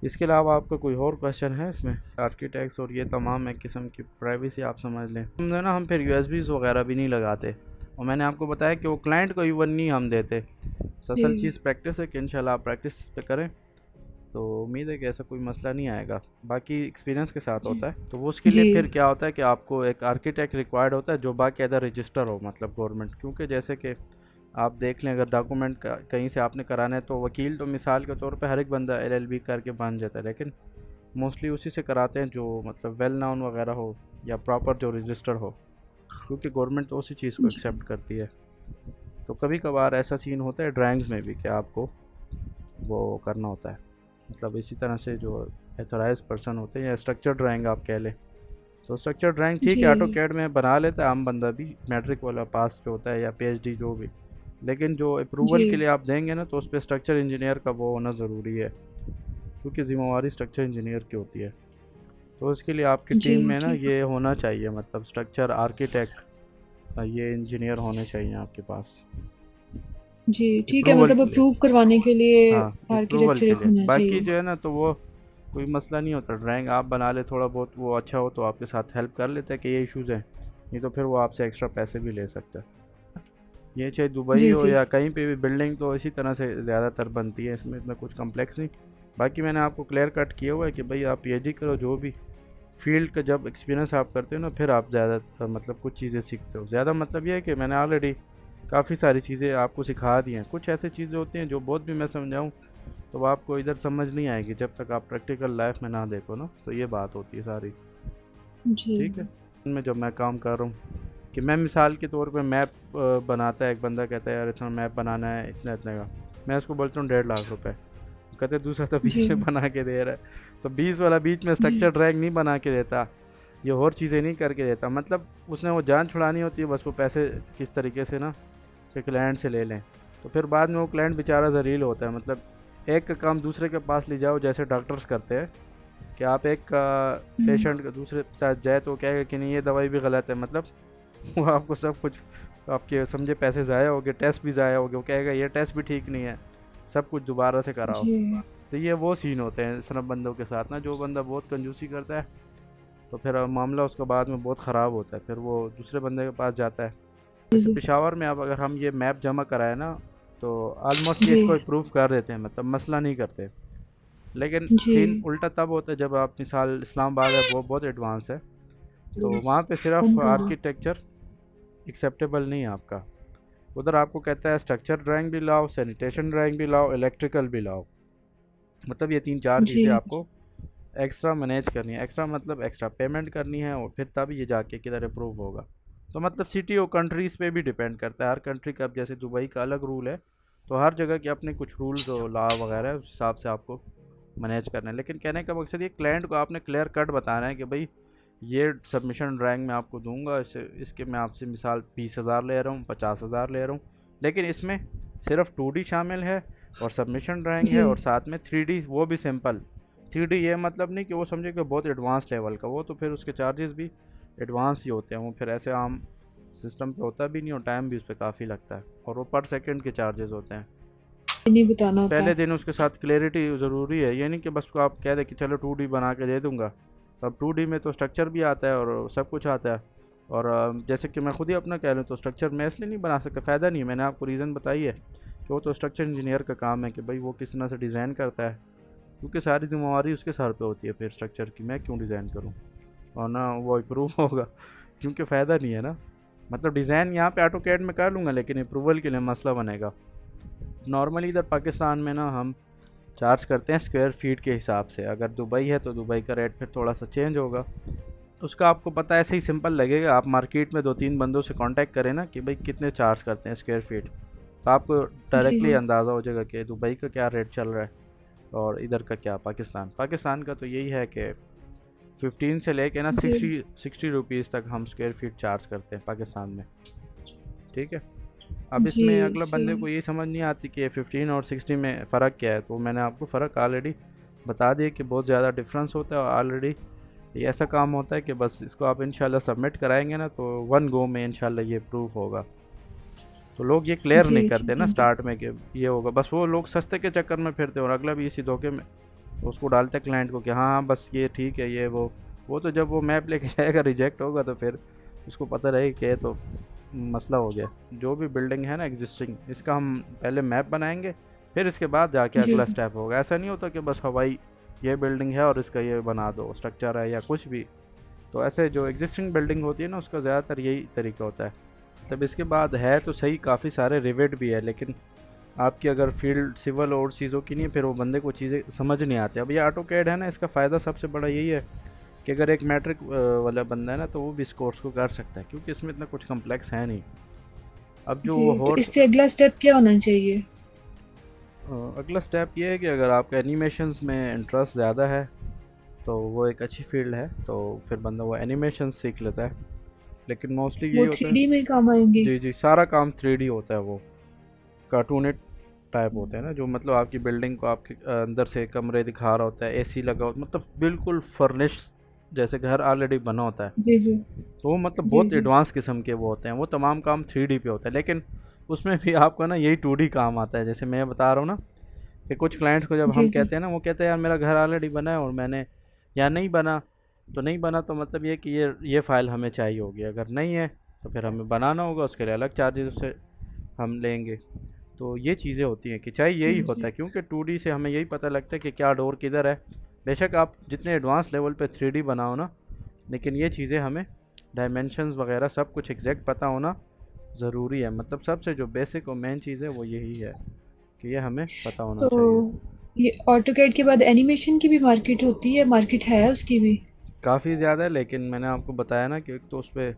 [SPEAKER 1] इसके अलावा आपका कोई और क्वेश्चन है इसमें? आर्किटेक्ट्स और ये तमाम एक किस्म की प्राइवेसी आप समझ लें। हम फिर यूएसबीज़ वगैरह भी नहीं लगाते, और मैंने आपको बताया कि वो क्लाइंट को इवन नहीं हम देते। असल
[SPEAKER 2] जी
[SPEAKER 1] चीज़ प्रैक्टिस है कि इंशाल्लाह आप प्रैक्टिस पे करें तो उम्मीद है कि ऐसा कोई मसला नहीं आएगा। बाकी एक्सपीरियंस के साथ
[SPEAKER 2] जी
[SPEAKER 1] होता है। तो वो उसके लिए
[SPEAKER 2] जी
[SPEAKER 1] फिर क्या होता है कि आपको एक आर्किटेक्ट रिक्वायर्ड होता है जो बाकायदा रजिस्टर हो, मतलब गवर्नमेंट। क्योंकि जैसे कि आप देख लें, अगर डॉक्यूमेंट का कहीं से आपने कराना है तो वकील तो मिसाल के तौर पे हर एक बंदा LLB करके बन जाता है, लेकिन मोस्टली उसी से कराते हैं जो मतलब वेल नाउन वगैरह हो या प्रॉपर जो रजिस्टर हो, क्योंकि गवर्नमेंट तो उसी चीज़ को
[SPEAKER 2] जी
[SPEAKER 1] एक्सेप्ट करती है। तो कभी कभार ऐसा सीन होता है ड्राइंग्स में भी कि आपको वो करना होता है। मतलब इसी तरह से जो एथोराइज पर्सन होते हैं, या स्ट्रक्चर ड्राइंग आप कह लें, तो स्ट्रक्चर ड्राइंग ठीक है ऑटो
[SPEAKER 2] जी
[SPEAKER 1] कैड में बना लेता है आम बंदा भी, मैट्रिक वाला पास जो होता है या PhD जो भी। लेकिन जो अप्रूवल के लिए आप देंगे ना, तो उस पर स्ट्रक्चर इंजीनियर का वो होना ज़रूरी है, क्योंकि ज़िम्मेवारी स्ट्रक्चर इंजीनियर की होती है। तो इसके लिए आपकी
[SPEAKER 2] जी
[SPEAKER 1] टीम में ना
[SPEAKER 2] जी
[SPEAKER 1] ये होना चाहिए, मतलब स्ट्रक्चर आर्किटेक्ट, ये इंजीनियर होने चाहिए आपके पास
[SPEAKER 2] जी ठीक है,
[SPEAKER 1] अप्रूवल
[SPEAKER 2] मतलब
[SPEAKER 1] के लिए।
[SPEAKER 2] अप्रूव करवाने के लिए
[SPEAKER 1] हाँ, अप्रूवल
[SPEAKER 2] आर्किटेक्चर
[SPEAKER 1] के
[SPEAKER 2] एक
[SPEAKER 1] लिए।
[SPEAKER 2] होना
[SPEAKER 1] बाकी
[SPEAKER 2] चाहिए।
[SPEAKER 1] जो है ना तो वो कोई मसला नहीं होता, ड्राइंग आप बना ले थोड़ा बहुत, वो अच्छा हो तो आपके साथ हेल्प कर लेता है कि ये इश्यूज़ हैं, नहीं तो फिर वो आपसे एक्स्ट्रा पैसे भी ले सकता है। ये चाहे दुबई
[SPEAKER 2] जी
[SPEAKER 1] हो
[SPEAKER 2] जी
[SPEAKER 1] या कहीं पे भी, बिल्डिंग तो इसी तरह से ज़्यादातर बनती है, इसमें इतना कुछ कम्प्लेक्स नहीं। बाकी मैंने आपको क्लियर कट किया हुआ है कि भाई आप PhD करो, जो भी फील्ड का जब एक्सपीरियंस आप करते हो ना, फिर आप ज़्यादा मतलब कुछ चीज़ें सीखते हो। ज़्यादा मतलब ये है कि मैंने ऑलरेडी काफ़ी सारी चीज़ें आपको सिखा दी हैं। कुछ ऐसी चीज़ें होती हैं जो बहुत भी मैं समझाऊँ तो वो आपको इधर समझ नहीं आएगी जब तक आप प्रैक्टिकल लाइफ में ना देखो ना। तो ये बात होती है सारी,
[SPEAKER 2] जी
[SPEAKER 1] ठीक है। में जब मैं काम कर रहा हूँ कि मैं मिसाल के तौर पे मैप बनाता है, एक बंदा कहता है यार इतना मैप बनाना है इतना इतने का, मैं उसको बोलता हूँ 1.5 लाख रुपए, कहते दूसरा तो
[SPEAKER 2] जी
[SPEAKER 1] 20 में बना के दे रहा है। तो 20 वाला बीच में
[SPEAKER 2] जी
[SPEAKER 1] स्ट्रक्चर ड्राइंग नहीं बना के देता, ये और चीज़ें नहीं करके देता। मतलब उसने वो जान छुड़ानी होती है बस, वो पैसे किस तरीके से ना कि क्लाइंट से ले लें। तो फिर बाद में वो क्लाइंट बेचारा ज़लील होता है। मतलब एक का काम दूसरे के पास ले जाओ, जैसे डॉक्टर्स करते हैं कि आप एक
[SPEAKER 2] हम्म,
[SPEAKER 1] पेशेंट का दूसरे के साथ जाए तो कहेगा कि नहीं ये दवाई भी गलत है। मतलब वो आपको सब कुछ, आपके समझे पैसे ज़ाया हो गए, टेस्ट भी ज़ाया हो गए, वो कहेगा ये टेस्ट भी ठीक नहीं है, सब कुछ दोबारा से कराओ।
[SPEAKER 2] जी
[SPEAKER 1] तो ये वो सीन होते हैं सनब बंदों के साथ ना, जो बंदा बहुत कंजूसी करता है तो फिर मामला उसका बाद में बहुत ख़राब होता है, फिर वो दूसरे बंदे के पास जाता है। जैसे
[SPEAKER 2] जी
[SPEAKER 1] पेशावर में अब अगर हम ये मैप जमा कराए ना तो ऑलमोस्ट ये
[SPEAKER 2] जी
[SPEAKER 1] इसको अप्रूव कर देते हैं, मतलब मसला नहीं करते। लेकिन
[SPEAKER 2] जी
[SPEAKER 1] सीन उल्टा तब होता है जब आप मिसाल इस्लामाबाद है, वो बहुत एडवांस है, तो वहाँ पे सिर्फ आर्किटेक्चर एक्सेप्टेबल नहीं है आपका। उधर आपको कहता है स्ट्रक्चर ड्राइंग भी लाओ, सैनिटेशन ड्राइंग भी लाओ, इलेक्ट्रिकल भी लाओ। मतलब ये 3-4
[SPEAKER 2] जी
[SPEAKER 1] चीज़ें आपको एक्स्ट्रा मैनेज करनी है। एक्स्ट्रा मतलब एक्स्ट्रा पेमेंट करनी है, और फिर तब ये जाके किधर अप्रूव होगा। तो मतलब सिटी और कंट्रीज़ पे भी डिपेंड करता है। हर कंट्री का, अब जैसे दुबई का अलग रूल है, तो हर जगह के अपने कुछ रूल्स और लॉ वगैरह है, उस हिसाब से आपको मैनेज करना है। लेकिन कहने का मकसद ये क्लाइंट को आपने क्लियर कट बताना है कि भाई ये सबमिशन ड्राइंग मैं आपको दूंगा, इसके मैं आपसे मिसाल 20,000 ले रहा हूँ, 50,000 ले रहा हूँ, लेकिन इसमें सिर्फ 2D शामिल है और सबमिशन ड्राइंग है, और
[SPEAKER 2] जी
[SPEAKER 1] साथ में 3D, वो भी सिंपल 3D। ये मतलब नहीं कि वो समझे कि बहुत एडवांस लेवल का, वो तो फिर उसके चार्जेस भी एडवांस ही होते हैं। वो फिर ऐसे आम सिस्टम पे होता भी नहीं, और टाइम भी उस पर काफ़ी लगता है, और वो पर सेकंड के चार्जेस होते हैं।
[SPEAKER 2] नहीं बताना होता।
[SPEAKER 1] पहले दिन उसके साथ क्लैरिटी ज़रूरी है, ये नहीं कि बस को आप कह दें कि चलो 2D बना के दे दूंगा। तो अब 2D में तो स्ट्रक्चर भी आता है और सब कुछ आता है। और जैसे कि मैं खुद ही अपना कह लूँ तो स्ट्रक्चर मैं इसलिए नहीं बना सकता, फ़ायदा नहीं है। मैंने आपको रीज़न बताई है कि वो तो स्ट्रक्चर इंजीनियर का काम है कि भाई वो किस तरह से डिज़ाइन करता है, क्योंकि सारी जिम्मेवारी उसके सर पे होती है फिर स्ट्रक्चर की, मैं क्यों डिज़ाइन करूँ और ना वो अप्रूव होगा, क्योंकि फ़ायदा नहीं है ना। मतलब डिज़ाइन यहाँ पे ऑटोकैड में कर लूँगा, लेकिन अप्रूवल के लिए मसला बनेगा। नॉर्मली इधर पाकिस्तान में ना हम चार्ज करते हैं स्क्वायर फीट के हिसाब से। अगर दुबई है तो दुबई का रेट फिर थोड़ा सा चेंज होगा, उसका आपको पता है, ऐसे ही सिंपल लगेगा। आप मार्केट में 2-3 बंदों से कांटेक्ट करें ना कि भाई कितने चार्ज करते हैं स्क्वायर फीट, तो आपको
[SPEAKER 2] जी
[SPEAKER 1] डायरेक्टली
[SPEAKER 2] जी
[SPEAKER 1] अंदाज़ा हो जाएगा कि दुबई का क्या रेट चल रहा है और इधर का क्या। पाकिस्तान का तो यही है कि 15 से लेके ना
[SPEAKER 2] जी
[SPEAKER 1] 60 रुपीज़ तक हम स्क्वायर फीट चार्ज करते हैं पाकिस्तान में, ठीक है। अब
[SPEAKER 2] जी
[SPEAKER 1] इसमें अगला
[SPEAKER 2] सही
[SPEAKER 1] बंदे
[SPEAKER 2] है।
[SPEAKER 1] को ये समझ नहीं आती कि 15 और 60 में फ़र्क क्या है, तो मैंने आपको फ़र्क ऑलरेडी बता दिया कि बहुत ज़्यादा डिफरेंस होता है। और ऑलरेडी ये ऐसा काम होता है कि बस इसको आप इंशाल्लाह सबमिट कराएंगे ना तो 1 गो में इंशाल्लाह ये प्रूफ होगा। तो लोग ये क्लियर
[SPEAKER 2] जी
[SPEAKER 1] नहीं करते
[SPEAKER 2] ठीक
[SPEAKER 1] ना
[SPEAKER 2] है।
[SPEAKER 1] स्टार्ट में कि ये होगा, बस वो लोग सस्ते के चक्कर में फिरते हैं और अगला भी इसी धोखे में उसको डालते हैं क्लाइंट को कि हाँ हाँ बस ये ठीक है ये वो तो जब वो मैप लेके जाएगा रिजेक्ट होगा तो फिर उसको पता रहे कि ये तो मसला हो गया। जो भी बिल्डिंग है ना एग्जिस्टिंग, इसका हम पहले मैप बनाएंगे, फिर इसके बाद जाके
[SPEAKER 2] जी
[SPEAKER 1] अगला
[SPEAKER 2] जी
[SPEAKER 1] स्टेप होगा। ऐसा नहीं होता कि बस हवाई ये बिल्डिंग है और इसका ये बना दो स्ट्रक्चर है या कुछ भी। तो ऐसे जो एग्जिस्टिंग बिल्डिंग होती है ना उसका ज़्यादातर यही तरीका होता है। मतलब इसके बाद है तो सही काफ़ी सारे रिवेट भी है, लेकिन आपकी अगर फील्ड सिविल और चीज़ों की नहीं है फिर वो बंदे को चीज़ें समझ नहीं आती। अब ये ऑटो कैड है ना, इसका फ़ायदा सबसे बड़ा यही है कि अगर एक मैट्रिक वाला बंदा है ना तो वो भी इस कोर्स को कर सकता है, क्योंकि इसमें इतना कुछ कम्प्लेक्स है नहीं। अब जो
[SPEAKER 2] जी। तो
[SPEAKER 1] हॉर्स
[SPEAKER 2] इससे अगला स्टेप क्या होना चाहिए?
[SPEAKER 1] अगला स्टेप ये है कि अगर आपका एनिमेशंस में इंटरेस्ट ज़्यादा है तो वो एक अच्छी फील्ड है, तो फिर बंदा वो एनिमेशन सीख लेता है। लेकिन मोस्टली यही
[SPEAKER 2] वो
[SPEAKER 1] होता
[SPEAKER 2] थ्री
[SPEAKER 1] है।
[SPEAKER 2] डी में काम आएंगे?
[SPEAKER 1] जी जी, सारा काम 3D होता है। वो कार्टूनेट टाइप होते हैं ना, जो मतलब आपकी बिल्डिंग को आपके अंदर से कमरे दिखा रहा होता है, एसी लगा होता है, मतलब बिल्कुल फर्निश जैसे घर ऑलरेडी बना होता है।
[SPEAKER 2] जी जी
[SPEAKER 1] तो वो मतलब
[SPEAKER 2] जी
[SPEAKER 1] बहुत
[SPEAKER 2] जी
[SPEAKER 1] एडवांस किस्म के वो होते हैं। वो तमाम काम 3D पे होता है, लेकिन उसमें भी आपको ना यही 2D काम आता है। जैसे मैं बता रहा हूँ ना कि कुछ क्लाइंट्स को जब
[SPEAKER 2] जी
[SPEAKER 1] हम
[SPEAKER 2] जी
[SPEAKER 1] कहते हैं ना, वो कहते हैं यार मेरा घर ऑलरेडी बना है और मैंने या नहीं बना, तो नहीं बना तो मतलब ये कि ये फ़ाइल हमें चाहिए होगी। अगर नहीं है तो फिर हमें बनाना होगा, उसके लिए अलग चार्जेस उससे हम लेंगे। तो ये चीज़ें होती हैं कि चाहे यही होता
[SPEAKER 2] जी।
[SPEAKER 1] है, क्योंकि 2D से हमें यही पता लगता है कि क्या डोर किधर है। बेशक आप जितने एडवांस लेवल पे 3D बनाओ ना, लेकिन ये चीज़ें हमें डायमेंशंस वगैरह सब कुछ एग्जैक्ट पता होना ज़रूरी है। मतलब सबसे जो बेसिक और मेन चीज़ है वो यही है कि ये हमें पता होना
[SPEAKER 2] तो
[SPEAKER 1] चाहिए।
[SPEAKER 2] ये ऑटोकैड के बाद एनिमेशन की भी मार्केट होती है, मार्केट है उसकी भी?
[SPEAKER 1] काफ़ी ज़्यादा है, लेकिन मैंने आपको बताया ना कि एक तो उस पर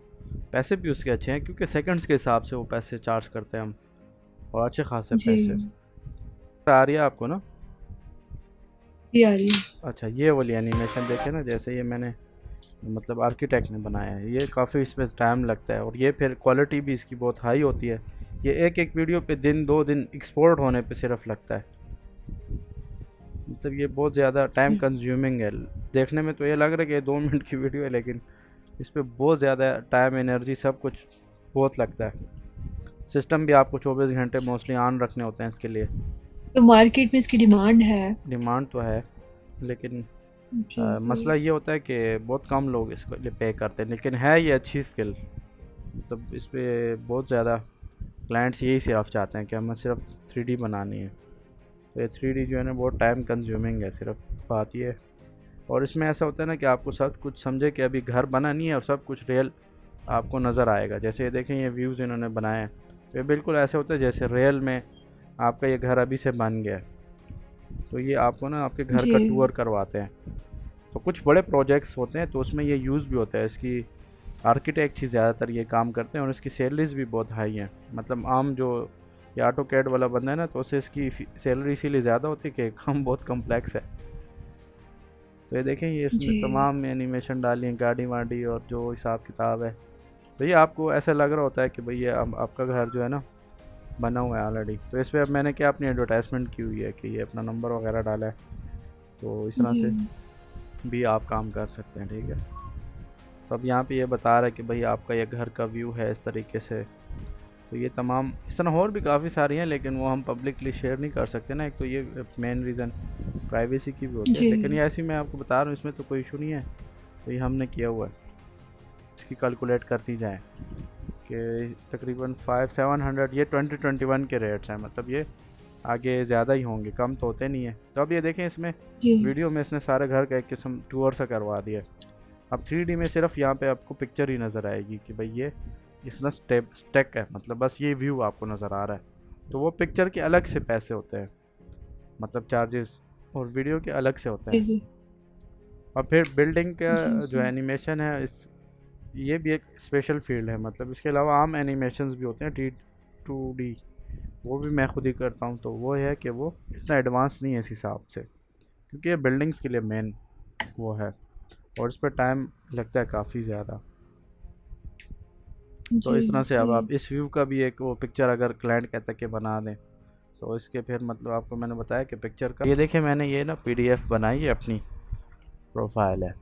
[SPEAKER 1] पैसे भी उसके अच्छे हैं, क्योंकि सेकंड्स के हिसाब से वो पैसे चार्ज करते हैं हम, और अच्छे खासे
[SPEAKER 2] जी
[SPEAKER 1] पैसे। आ रही है आपको ना?
[SPEAKER 2] जी आ रही है।
[SPEAKER 1] अच्छा, ये वाली एनिमेशन देखे ना, जैसे ये मैंने मतलब आर्किटेक्ट ने बनाया है, ये काफ़ी इसमें टाइम लगता है और ये फिर क्वालिटी भी इसकी बहुत हाई होती है। ये एक एक वीडियो पे दिन 2 दिन एक्सपोर्ट होने पे सिर्फ लगता है। मतलब ये बहुत ज़्यादा टाइम कंज्यूमिंग है। देखने में तो ये लग रहा है कि 2 मिनट की वीडियो है, लेकिन इस पर बहुत ज़्यादा टाइम एनर्जी सब कुछ बहुत लगता है। सिस्टम भी आपको 24 घंटे मोस्टली ऑन रखने होते हैं इसके लिए।
[SPEAKER 2] तो मार्केट में इसकी डिमांड है?
[SPEAKER 1] डिमांड तो है, लेकिन
[SPEAKER 2] जी सही
[SPEAKER 1] मसला
[SPEAKER 2] है।
[SPEAKER 1] ये होता है कि बहुत कम लोग इसको लिए पे करते हैं, लेकिन है ये अच्छी स्किल। मतलब इस पे बहुत ज़्यादा क्लाइंट्स यही सिर्फ चाहते हैं कि हमें सिर्फ 3D बनानी है। तो ये 3D जो है ना बहुत टाइम कंज्यूमिंग है, सिर्फ बात ये है। और इसमें ऐसा होता है ना कि आपको सब कुछ समझे कि अभी घर बना नहीं है और सब कुछ रियल आपको नज़र आएगा। जैसे ये देखें, ये व्यूज़ इन्होंने बनाए हैं, तो ये बिल्कुल ऐसे होता है जैसे रियल में आपका ये घर अभी से बन गया है। तो ये आपको ना आपके घर
[SPEAKER 2] जी
[SPEAKER 1] का टूर करवाते हैं। तो कुछ बड़े प्रोजेक्ट्स होते हैं तो उसमें ये यूज़ भी होता है। इसकी आर्किटेक्ट ही ज़्यादातर ये काम करते हैं और इसकी सैलरीज भी बहुत हाई हैं। मतलब आम जो ये ऑटो कैड वाला बंदा है ना, तो उससे इसकी सैलरी इसीलिए ज़्यादा होती है कि काम बहुत कम्प्लेक्स है। तो ये देखें, ये इसमें
[SPEAKER 2] जी
[SPEAKER 1] तमाम एनिमेशन डाली हैं, गाड़ी वाड़ी और जो हिसाब किताब है। तो ये आपको ऐसा लग रहा होता है कि भाई ये आपका घर जो है ना बना हुआ है ऑलरेडी। तो इस पर अब मैंने क्या अपनी एडवर्टाइजमेंट की हुई है कि ये अपना नंबर वगैरह डाला है, तो इस तरह
[SPEAKER 2] जी
[SPEAKER 1] से भी आप काम कर सकते हैं, ठीक है। तो अब यहाँ पे ये बता रहा है कि भाई आपका ये घर का व्यू है इस तरीके से। तो ये तमाम इस तरह और भी काफ़ी सारी हैं, लेकिन वो हम पब्लिकली शेयर नहीं कर सकते ना। एक तो ये मेन रीज़न प्राइवेसी की भी होती है,
[SPEAKER 2] जी
[SPEAKER 1] लेकिन ये ऐसी मैं आपको बता रहा हूँ, इसमें तो कोई इशू नहीं है। तो ये हमने किया हुआ है। इसकी कैलकुलेट करती जाएँ कि तकरीबन 5-700 ये 2021 के रेट्स हैं। मतलब ये आगे ज़्यादा ही होंगे, कम तो होते नहीं है। तो अब ये देखें, इसमें
[SPEAKER 2] जी
[SPEAKER 1] वीडियो में इसने सारे घर का एक किस्म टूर सा करवा दिया है। अब 3D में सिर्फ यहाँ पे आपको पिक्चर ही नज़र आएगी कि भाई ये इसमें स्टेक है, मतलब बस ये व्यू आपको नज़र आ रहा है। तो वो पिक्चर के अलग से पैसे होते हैं, मतलब चार्जेस, और वीडियो के अलग से होते
[SPEAKER 2] जी
[SPEAKER 1] हैं।
[SPEAKER 2] जी
[SPEAKER 1] और फिर बिल्डिंग
[SPEAKER 2] जी
[SPEAKER 1] का जो
[SPEAKER 2] जी
[SPEAKER 1] एनिमेशन है, इस ये भी एक स्पेशल फील्ड है। मतलब इसके अलावा आम एनिमेशंस भी होते हैं, T2D, वो भी मैं खुद ही करता हूँ। तो वो है कि वो इतना एडवांस नहीं है इस हिसाब से, क्योंकि ये बिल्डिंग्स के लिए मेन वो है, और इस पर टाइम लगता है काफ़ी ज़्यादा। तो
[SPEAKER 2] जी
[SPEAKER 1] इस तरह से अब
[SPEAKER 2] सही।
[SPEAKER 1] आप इस व्यू का भी एक वो पिक्चर अगर क्लाइंट कहता है कि बना दें, तो इसके फिर मतलब आपको मैंने बताया कि पिक्चर का ये देखिए, मैंने ये ना PDF बनाई है, अपनी प्रोफाइल है।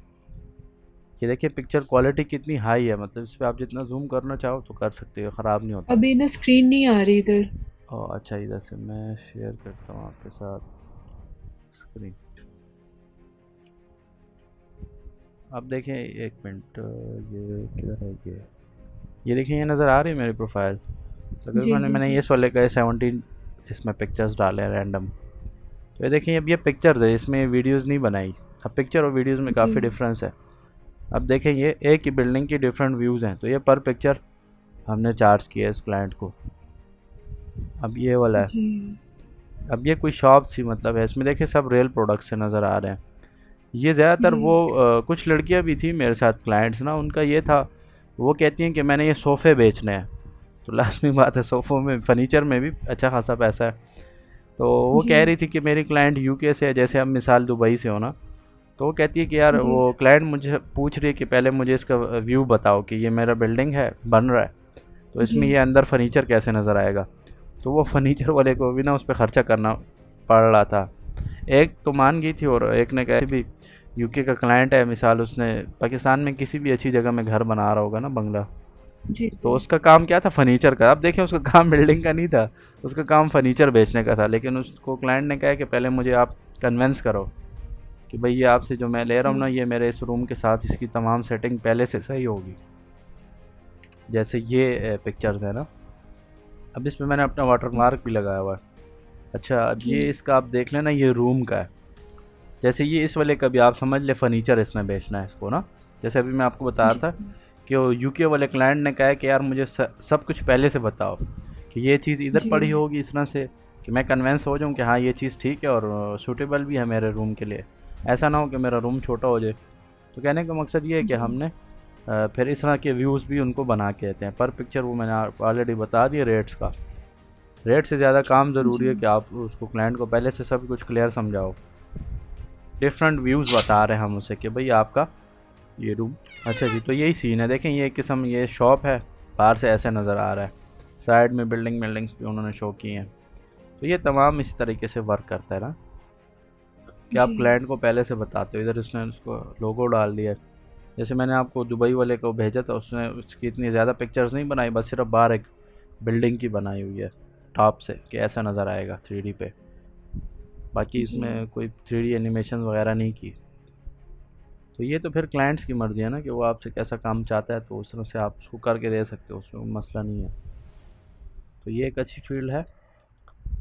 [SPEAKER 1] ये देखिए पिक्चर क्वालिटी कितनी हाई है, मतलब इस पर आप जितना जूम करना चाहो तो कर सकते हो, ख़राब नहीं होता।
[SPEAKER 2] अभी ना स्क्रीन नहीं आ रही इधर।
[SPEAKER 1] और अच्छा, इधर से मैं शेयर करता हूँ आपके साथ स्क्रीन। आप देखें, एक मिनट, ये किधर है, ये देखिए, ये नज़र आ रही है मेरी प्रोफाइल।
[SPEAKER 2] जी
[SPEAKER 1] तकरीबन
[SPEAKER 2] जी
[SPEAKER 1] मैंने
[SPEAKER 2] जी
[SPEAKER 1] इस वाले का 17 इसमें पिक्चर्स डाले हैं रैंडम। तो ये देखिए, अब ये पिक्चर्स है, इसमें वीडियोस नहीं बनाई। अब पिक्चर और वीडियोस में
[SPEAKER 2] जी
[SPEAKER 1] काफ़ी डिफरेंस है। अब देखें, ये एक ही बिल्डिंग की डिफरेंट व्यूज़ हैं, तो ये पर पिक्चर हमने चार्ज किया है इस क्लाइंट को। अब ये वाला है।
[SPEAKER 2] जी
[SPEAKER 1] अब ये कोई शॉप सी मतलब है, इसमें देखिए सब रियल प्रोडक्ट्स से नज़र आ रहे हैं। ये ज़्यादातर
[SPEAKER 2] जी
[SPEAKER 1] वो कुछ लड़कियां भी थी मेरे साथ क्लाइंट्स ना, उनका ये था, वो कहती हैं कि मैंने ये सोफ़े बेचने हैं। तो लाजमी बात है, सोफ़ों में, फ़र्नीचर में भी अच्छा खासा पैसा है। तो वो
[SPEAKER 2] जी
[SPEAKER 1] कह रही थी कि मेरी क्लाइंट UK से है, जैसे अब मिसाल दुबई से हो ना। तो वो कहती है कि यार,
[SPEAKER 2] जी
[SPEAKER 1] वो क्लाइंट मुझे पूछ रही है कि पहले मुझे इसका व्यू बताओ कि ये मेरा बिल्डिंग है, बन रहा है, तो
[SPEAKER 2] जी
[SPEAKER 1] इसमें ये अंदर फर्नीचर कैसे नज़र आएगा। तो वो फर्नीचर वाले को भी ना उस पर ख़र्चा करना पड़ रहा था। एक तो मान गई थी, और एक ने कहा भी UK का क्लाइंट है, मिसाल उसने पाकिस्तान में किसी भी अच्छी जगह में घर बना रहा होगा ना, बंगला,
[SPEAKER 2] जी
[SPEAKER 1] तो
[SPEAKER 2] जी
[SPEAKER 1] उसका काम क्या था, फर्नीचर का। अब देखें, उसका काम बिल्डिंग का नहीं था, उसका काम फर्नीचर बेचने का था। लेकिन उसको क्लाइंट ने कहा कि पहले मुझे आप कन्वेंस करो कि भाई ये आपसे जो मैं ले रहा हूँ ना,
[SPEAKER 2] जी
[SPEAKER 1] ये मेरे इस रूम के साथ इसकी तमाम सेटिंग पहले से सही होगी। जैसे ये पिक्चर्स है ना, अब इसमें मैंने अपना वाटर मार्क भी लगाया हुआ है। अच्छा, अब ये
[SPEAKER 2] जी
[SPEAKER 1] इसका आप देख लेना, ये रूम का है। जैसे ये इस वाले का भी आप समझ ले फर्नीचर इसने बेचना है इसको ना। जैसे अभी मैं आपको बता रहा था कि वो UK वाले क्लाइंट ने कहा है कि यार मुझे सब कुछ पहले से बताओ कि ये चीज़ इधर
[SPEAKER 2] जी
[SPEAKER 1] पड़ी होगी इस तरह से, कि मैं कन्वेंस हो जाऊँ कि हाँ ये चीज़ ठीक है और सूटेबल भी है मेरे रूम के लिए। ऐसा ना हो कि मेरा रूम छोटा हो जाए। तो कहने का मकसद ये है कि
[SPEAKER 2] जी
[SPEAKER 1] हमने फिर इस तरह के व्यूज़ भी उनको बना के देते हैं पर पिक्चर। वो मैंने ऑलरेडी बता दिया रेट्स का। रेट से ज़्यादा काम ज़रूरी है
[SPEAKER 2] जी
[SPEAKER 1] कि आप उसको क्लाइंट को पहले से सब कुछ क्लियर समझाओ। डिफरेंट व्यूज़ बता रहे हैं हम उसे कि भाई आपका ये रूम। अच्छा जी, तो यही सीन है, देखें ये किस्म, ये शॉप है, बाहर से ऐसे नज़र आ रहा है, साइड में बिल्डिंग्स भी उन्होंने शो की हैं। तो ये तमाम इस तरीके से वर्क करता है ना, कि आप
[SPEAKER 2] जी
[SPEAKER 1] क्लाइंट को पहले से बताते हो। इधर उसने उसको लोगो डाल दिया है। जैसे मैंने आपको दुबई वाले को भेजा था, उसने उसकी इतनी ज़्यादा पिक्चर्स नहीं बनाई, बस सिर्फ बाहर एक बिल्डिंग की बनाई हुई है टॉप से कि ऐसा नज़र आएगा 3D पे। बाकी
[SPEAKER 2] जी
[SPEAKER 1] इसमें कोई 3D एनिमेशन वगैरह नहीं की। तो ये तो फिर क्लाइंट्स की मर्ज़ी है ना कि वो आपसे कैसा काम चाहता है, तो उस तरह से आप उसको करके दे सकते हो, उसमें कोई मसला नहीं है। तो ये एक अच्छी फील्ड है,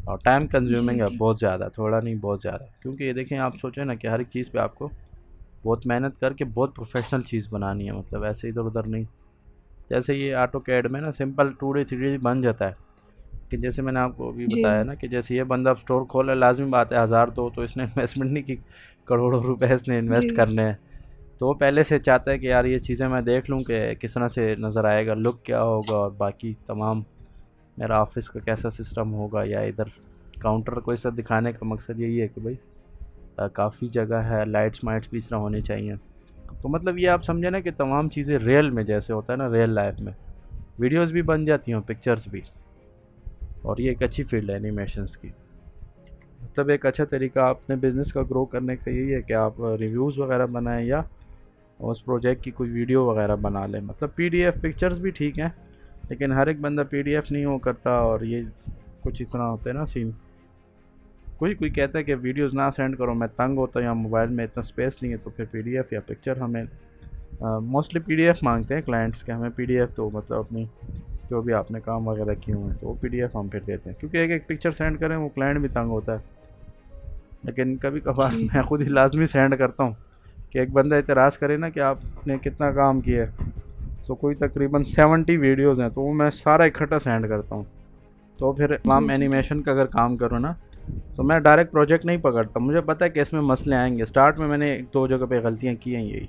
[SPEAKER 1] और टाइम
[SPEAKER 2] जी
[SPEAKER 1] कंज्यूमिंग है
[SPEAKER 2] जी
[SPEAKER 1] बहुत ज़्यादा, थोड़ा नहीं बहुत ज़्यादा। क्योंकि ये देखें, आप सोचें ना कि हर एक चीज़ पे आपको बहुत मेहनत करके बहुत प्रोफेशनल चीज़ बनानी है, मतलब ऐसे इधर उधर नहीं। जैसे ये ऑटो कैड में ना सिंपल 2D 3D बन जाता है, कि जैसे मैंने आपको अभी
[SPEAKER 2] जी
[SPEAKER 1] बताया ना कि जैसे ये बंदा स्टोर खोला, लाजमी बात है 1000 तो इसने इन्वेस्टमेंट नहीं की, करोड़ों रुपए इसने इन्वेस्ट
[SPEAKER 2] जी
[SPEAKER 1] करने हैं। तो वो पहले से चाहता है कि यार ये चीज़ें मैं देख लूँ कि किस तरह से नज़र आएगा, लुक क्या होगा, और बाकी तमाम मेरा ऑफिस का कैसा सिस्टम होगा, या इधर काउंटर को इस दिखाने का मकसद यही है कि भाई काफ़ी जगह है, लाइट्स माइट्स भी इस तरह होनी चाहिए। तो मतलब ये आप समझे ना कि तमाम चीज़ें रियल में जैसे होता है ना, रियल लाइफ में वीडियोस भी बन जाती हैं, पिक्चर्स भी। और ये एक अच्छी फील्ड है एनिमेशंस की। मतलब एक अच्छा तरीका अपने बिज़नेस का ग्रो करने का यही है कि आप रिव्यूज़ वगैरह बनाएं, या उस प्रोजेक्ट की कोई वीडियो वगैरह बना लें। मतलब PDF पिक्चर्स भी ठीक हैं, लेकिन हर एक बंदा PDF नहीं हो करता, और ये कुछ इस तरह होते हैं ना सीन। कोई कोई कहता है कि वीडियोस ना सेंड करो, मैं तंग होता हूँ, या मोबाइल में इतना स्पेस नहीं है, तो फिर PDF या पिक्चर हमें मोस्टली PDF मांगते हैं क्लाइंट्स के, हमें PDF तो मतलब अपनी जो भी आपने काम वगैरह किए हुए हैं तो वो PDF हम फिर देते हैं। क्योंकि एक एक पिक्चर सेंड करें वो क्लाइंट भी तंग होता है। लेकिन कभी कभार
[SPEAKER 2] जी
[SPEAKER 1] मैं खुद ही लाजमी सेंड करता हूँ कि एक बंदा इतराज़ करे ना कि आपने कितना काम किया है, तो कोई तकरीबन 70 वीडियोज़ हैं, तो वो मैं सारा इकट्ठा सेंड करता हूँ। तो फिर तमाम एनिमेशन का अगर काम करूँ ना, तो मैं डायरेक्ट प्रोजेक्ट नहीं पकड़ता, मुझे पता है कि इसमें मसले आएंगे। स्टार्ट में मैंने 1-2 जगह पे गलतियाँ की हैं यही।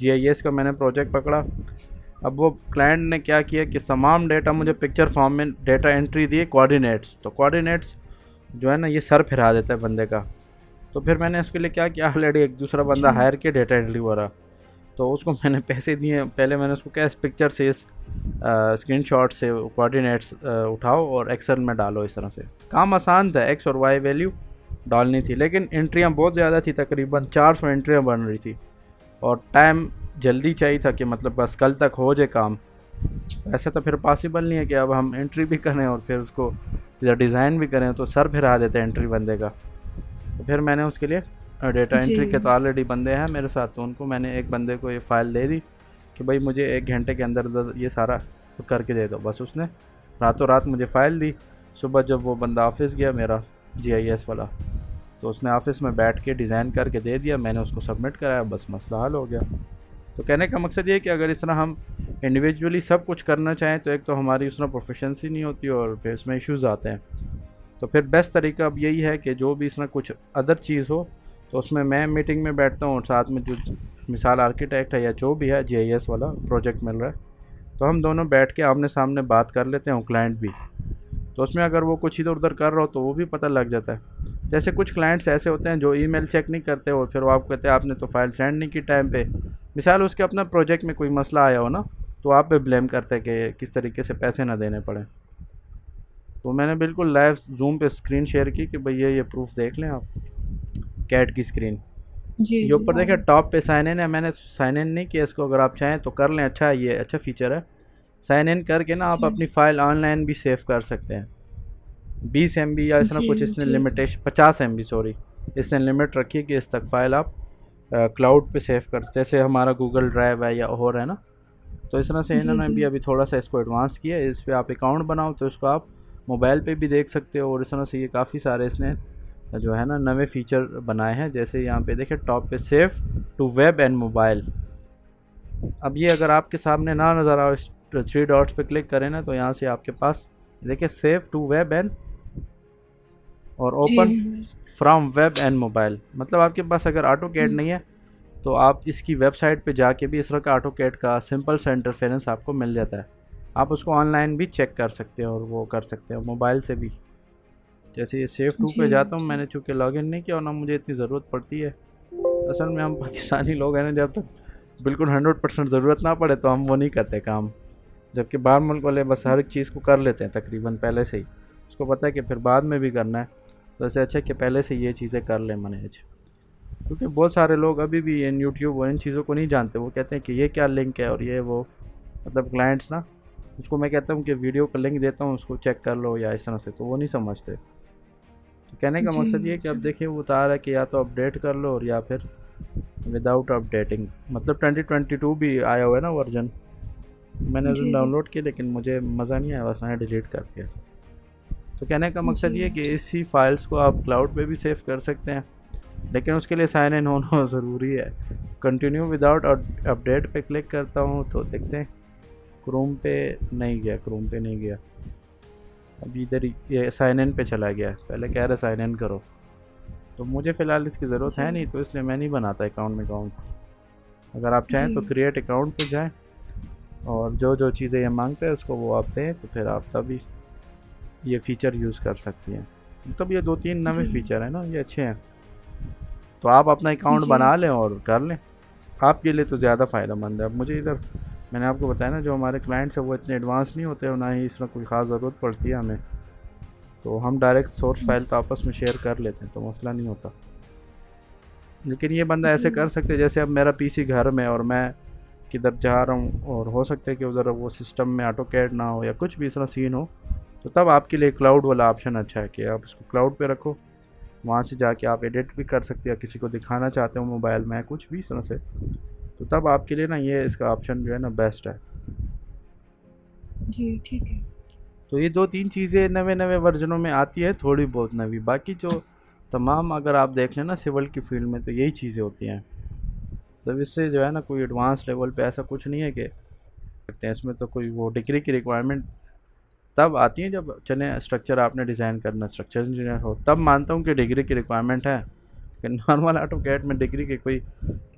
[SPEAKER 1] GIS का मैंने प्रोजेक्ट पकड़ा, अब वो क्लाइंट ने क्या किया कि तमाम डेटा मुझे पिक्चर फॉर्म में डेटा एंट्री दिए कोऑर्डिनेट्स, तो कोऑर्डिनेट्स जो है ना ये सर फिरा देता है बंदे का। तो फिर मैंने उसके लिए क्या किया, ऑलरेडी एक दूसरा बंदा
[SPEAKER 2] अच्छा।
[SPEAKER 1] हायर किया डेटा एंट्री वाला, तो उसको मैंने पैसे दिए। पहले मैंने उसको क्या, इस पिक्चर से, इस स्क्रीनशॉट से कोऑर्डिनेट्स उठाओ और एक्सेल में डालो। इस तरह से काम आसान था, एक्स और वाई वैल्यू डालनी थी, लेकिन एंट्रियाँ बहुत ज़्यादा थी, तकरीबन 400 एंट्रियाँ बन रही थी और टाइम जल्दी चाहिए था कि मतलब बस कल तक हो जाए काम। ऐसा तो फिर पॉसिबल नहीं है कि अब हम एंट्री भी करें और फिर उसको या डिज़ाइन भी करें, तो सर फिरा देते हैं एंट्री बंदे का। तो फिर मैंने उसके लिए डेटा
[SPEAKER 2] जी।
[SPEAKER 1] एंट्री के तो ऑलरेडी बंदे हैं मेरे साथ, तो उनको मैंने एक बंदे को ये फ़ाइल दे दी कि भाई मुझे 1 घंटे के अंदर अंदर ये सारा करके दे दो। बस उसने रातों रात मुझे फ़ाइल दी। सुबह जब वो बंदा ऑफिस गया मेरा GIS वाला, तो उसने ऑफिस में बैठ के डिज़ाइन करके दे दिया, मैंने उसको सबमिट कराया, बस मसला हल हो गया। तो कहने का मकसद ये है कि अगर इस तरह हम इंडिविजुअली सब कुछ करना चाहें तो एक तो हमारी उस तरह प्रोफिशेंसी नहीं होती और फिर इसमें इश्यूज़ आते हैं। तो फिर बेस्ट तरीका अब यही है कि जो भी इसमें कुछ अदर चीज़ हो तो उसमें मैं मीटिंग में बैठता हूँ और साथ में जो मिसाल आर्किटेक्ट है या जो भी है GIS वाला प्रोजेक्ट मिल रहा है, तो हम दोनों बैठ के आमने सामने बात कर लेते हैं, क्लाइंट भी। तो उसमें अगर वो कुछ इधर उधर कर रहा हो तो वो भी पता लग जाता है। जैसे कुछ क्लाइंट्स ऐसे होते हैं जो ईमेल चेक नहीं करते और फिर वो आपको कहते हैं आपने तो फाइल सेंड नहीं की टाइम पे। मिसाल उसके अपना प्रोजेक्ट में कोई मसला आया हो ना, तो आप पे ब्लेम करते हैं कि किस तरीके से पैसे ना देने पड़े। तो मैंने बिल्कुल लाइव जूम पे स्क्रीन शेयर की कि भैया ये प्रूफ देख लें आप, कैट की स्क्रीन।
[SPEAKER 2] जी,
[SPEAKER 1] ये
[SPEAKER 2] जी।
[SPEAKER 1] ऊपर देखें टॉप पे साइन इन है, मैंने साइन इन नहीं किया इसको, अगर आप चाहें तो कर लें, अच्छा है, ये अच्छा फीचर है। साइन इन करके ना आप
[SPEAKER 2] जी,
[SPEAKER 1] अपनी फ़ाइल ऑनलाइन भी सेव कर सकते हैं। 20 MB या इस तरह
[SPEAKER 2] जी,
[SPEAKER 1] कुछ इसने
[SPEAKER 2] ठीक है।
[SPEAKER 1] लिमिटेशन, 50 MB सॉरी, इसने लिमिट रखी है कि इस तक फ़ाइल आप क्लाउड पे सेव कर, जैसे हमारा गूगल ड्राइव है या और है ना। तो इस तरह से
[SPEAKER 2] जी,
[SPEAKER 1] इन्होंने
[SPEAKER 2] जी।
[SPEAKER 1] भी अभी थोड़ा सा इसको एडवांस किया है। इस पर आप अकाउंट बनाओ तो इसको आप मोबाइल पे भी देख सकते हो, और इस तरह से ये काफ़ी सारे इसने जो है ना नए फीचर बनाए हैं। जैसे यहाँ पे देखें टॉप पे save to web and mobile. अब ये अगर आपके सामने ना नज़र आओ, इस 3 डॉट्स पे क्लिक करें ना, तो यहाँ से आपके पास देखिए सेव टू वेब एंड और
[SPEAKER 2] जी,
[SPEAKER 1] open from web and mobile. मतलब आपके पास अगर ऑटो कैड
[SPEAKER 2] जी।
[SPEAKER 1] नहीं है तो आप इसकी वेबसाइट पे जाके भी इस तरह का ऑटो कैड का सिंपल सा इंटरफेरेंस आपको मिल जाता है। आप उसको ऑनलाइन भी चेक कर सकते हैं और वो कर सकते हैं मोबाइल से भी। जैसे ये सेव टू
[SPEAKER 2] जी,
[SPEAKER 1] पे जाता हूँ,
[SPEAKER 2] जी।
[SPEAKER 1] मैंने चूँकि लॉगिन नहीं किया और ना मुझे इतनी ज़रूरत पड़ती है। असल में हम पाकिस्तानी लोग हैं ना, जब तक बिल्कुल 100% ज़रूरत ना पड़े तो हम वो नहीं करते काम, जबकि बाहर मुल्क वाले बस हर एक चीज़ को कर लेते हैं तकरीबन पहले से ही। उसको पता है कि फिर बाद में भी करना है, तो ऐसे अच्छा है कि पहले से ये चीज़ें कर लें मैनेज। क्योंकि बहुत सारे लोग अभी भी इन यूट्यूब और इन चीज़ों को नहीं जानते, वो कहते हैं कि ये क्या लिंक है और ये वो, मतलब क्लाइंट्स ना, उसको मैं कहता हूँ कि वीडियो का लिंक देता हूँ उसको चेक कर लो या इस तरह से, तो वो नहीं समझते। तो कहने का
[SPEAKER 2] जी,
[SPEAKER 1] मकसद ये है कि अब
[SPEAKER 2] सर।
[SPEAKER 1] देखिए वो बता रहा है कि या तो अपडेट कर लो और या फिर विदाउट अपडेटिंग। मतलब 2022 भी आया हुआ है ना वर्जन, मैंने उस दिन
[SPEAKER 2] जी, जी।
[SPEAKER 1] डाउनलोड किया लेकिन मुझे मज़ा नहीं आया, बस मैंने डिलीट कर दिया। तो कहने का
[SPEAKER 2] जी,
[SPEAKER 1] मकसद ये है कि
[SPEAKER 2] जी।
[SPEAKER 1] इसी फाइल्स को आप क्लाउड पे भी सेव कर सकते हैं, लेकिन उसके लिए साइन इन होना ज़रूरी है। कंटिन्यू विदाउट अपडेट पे क्लिक करता हूँ तो देखते हैं क्रोम पे नहीं गया, क्रोम पे नहीं गया। अभी इधर ये साइन इन पे चला गया, पहले कह रहे साइन इन करो। तो मुझे फ़िलहाल इसकी ज़रूरत है
[SPEAKER 2] जी,
[SPEAKER 1] नहीं, तो इसलिए मैं नहीं बनाता अकाउंट। अगर आप चाहें तो
[SPEAKER 2] जी।
[SPEAKER 1] क्रिएट अकाउंट पे जाएं और जो जो चीज़ें ये मांगते हैं उसको वो आप दें, तो फिर आप तभी ये फ़ीचर यूज़ कर सकती हैं। मतलब ये 2-3 नए
[SPEAKER 2] जी,
[SPEAKER 1] फ़ीचर हैं ना, ये अच्छे हैं। तो आप अपना अकाउंट
[SPEAKER 2] जी,
[SPEAKER 1] बना
[SPEAKER 2] जी।
[SPEAKER 1] लें और कर लें, आपके लिए तो ज़्यादा फ़ायदेमंद है। अब मुझे इधर मैंने आपको बताया ना, जो हमारे क्लाइंट्स हैं वो इतने एडवांस नहीं होते और ना ही इसमें कोई ख़ास ज़रूरत पड़ती है हमें, तो हम डायरेक्ट सोर्स फाइल तो आपस में शेयर कर लेते हैं, तो मसला नहीं होता। लेकिन ये बंदा
[SPEAKER 2] जी,
[SPEAKER 1] ऐसे कर सकते हैं, जैसे अब मेरा पीसी घर में और मैं किधर जा रहा हूँ और हो सकता है कि उधर वो सिस्टम में ऑटो कैड ना हो या कुछ भी इस तरह सीन हो, तो तब आपके लिए क्लाउड वाला ऑप्शन अच्छा है कि आप इसको क्लाउड पे रखो, वहाँ से जाके आप एडिट भी कर सकते हैं, किसी को दिखाना चाहते हो मोबाइल में कुछ भी इस तरह से, तो तब आपके लिए ना ये इसका ऑप्शन जो है ना बेस्ट है।
[SPEAKER 2] जी, ठीक है।
[SPEAKER 1] तो ये 2-3 चीज़ें नए नए वर्जनों में आती है, थोड़ी बहुत नवी, बाकी जो तमाम अगर आप देख लें ना सिविल की फील्ड में तो यही चीज़ें होती हैं। तो इससे जो है ना कोई एडवांस लेवल पे ऐसा कुछ नहीं है कि सकते हैं। इसमें तो कोई वो डिग्री की रिक्वायरमेंट तब आती है जब चले स्ट्रक्चर आपने डिज़ाइन करना, स्ट्रक्चर इंजीनियर हो, तब मानता हूँ कि डिग्री की रिक्वायरमेंट है। कि नॉर्मल ऑटोकैड में डिग्री की कोई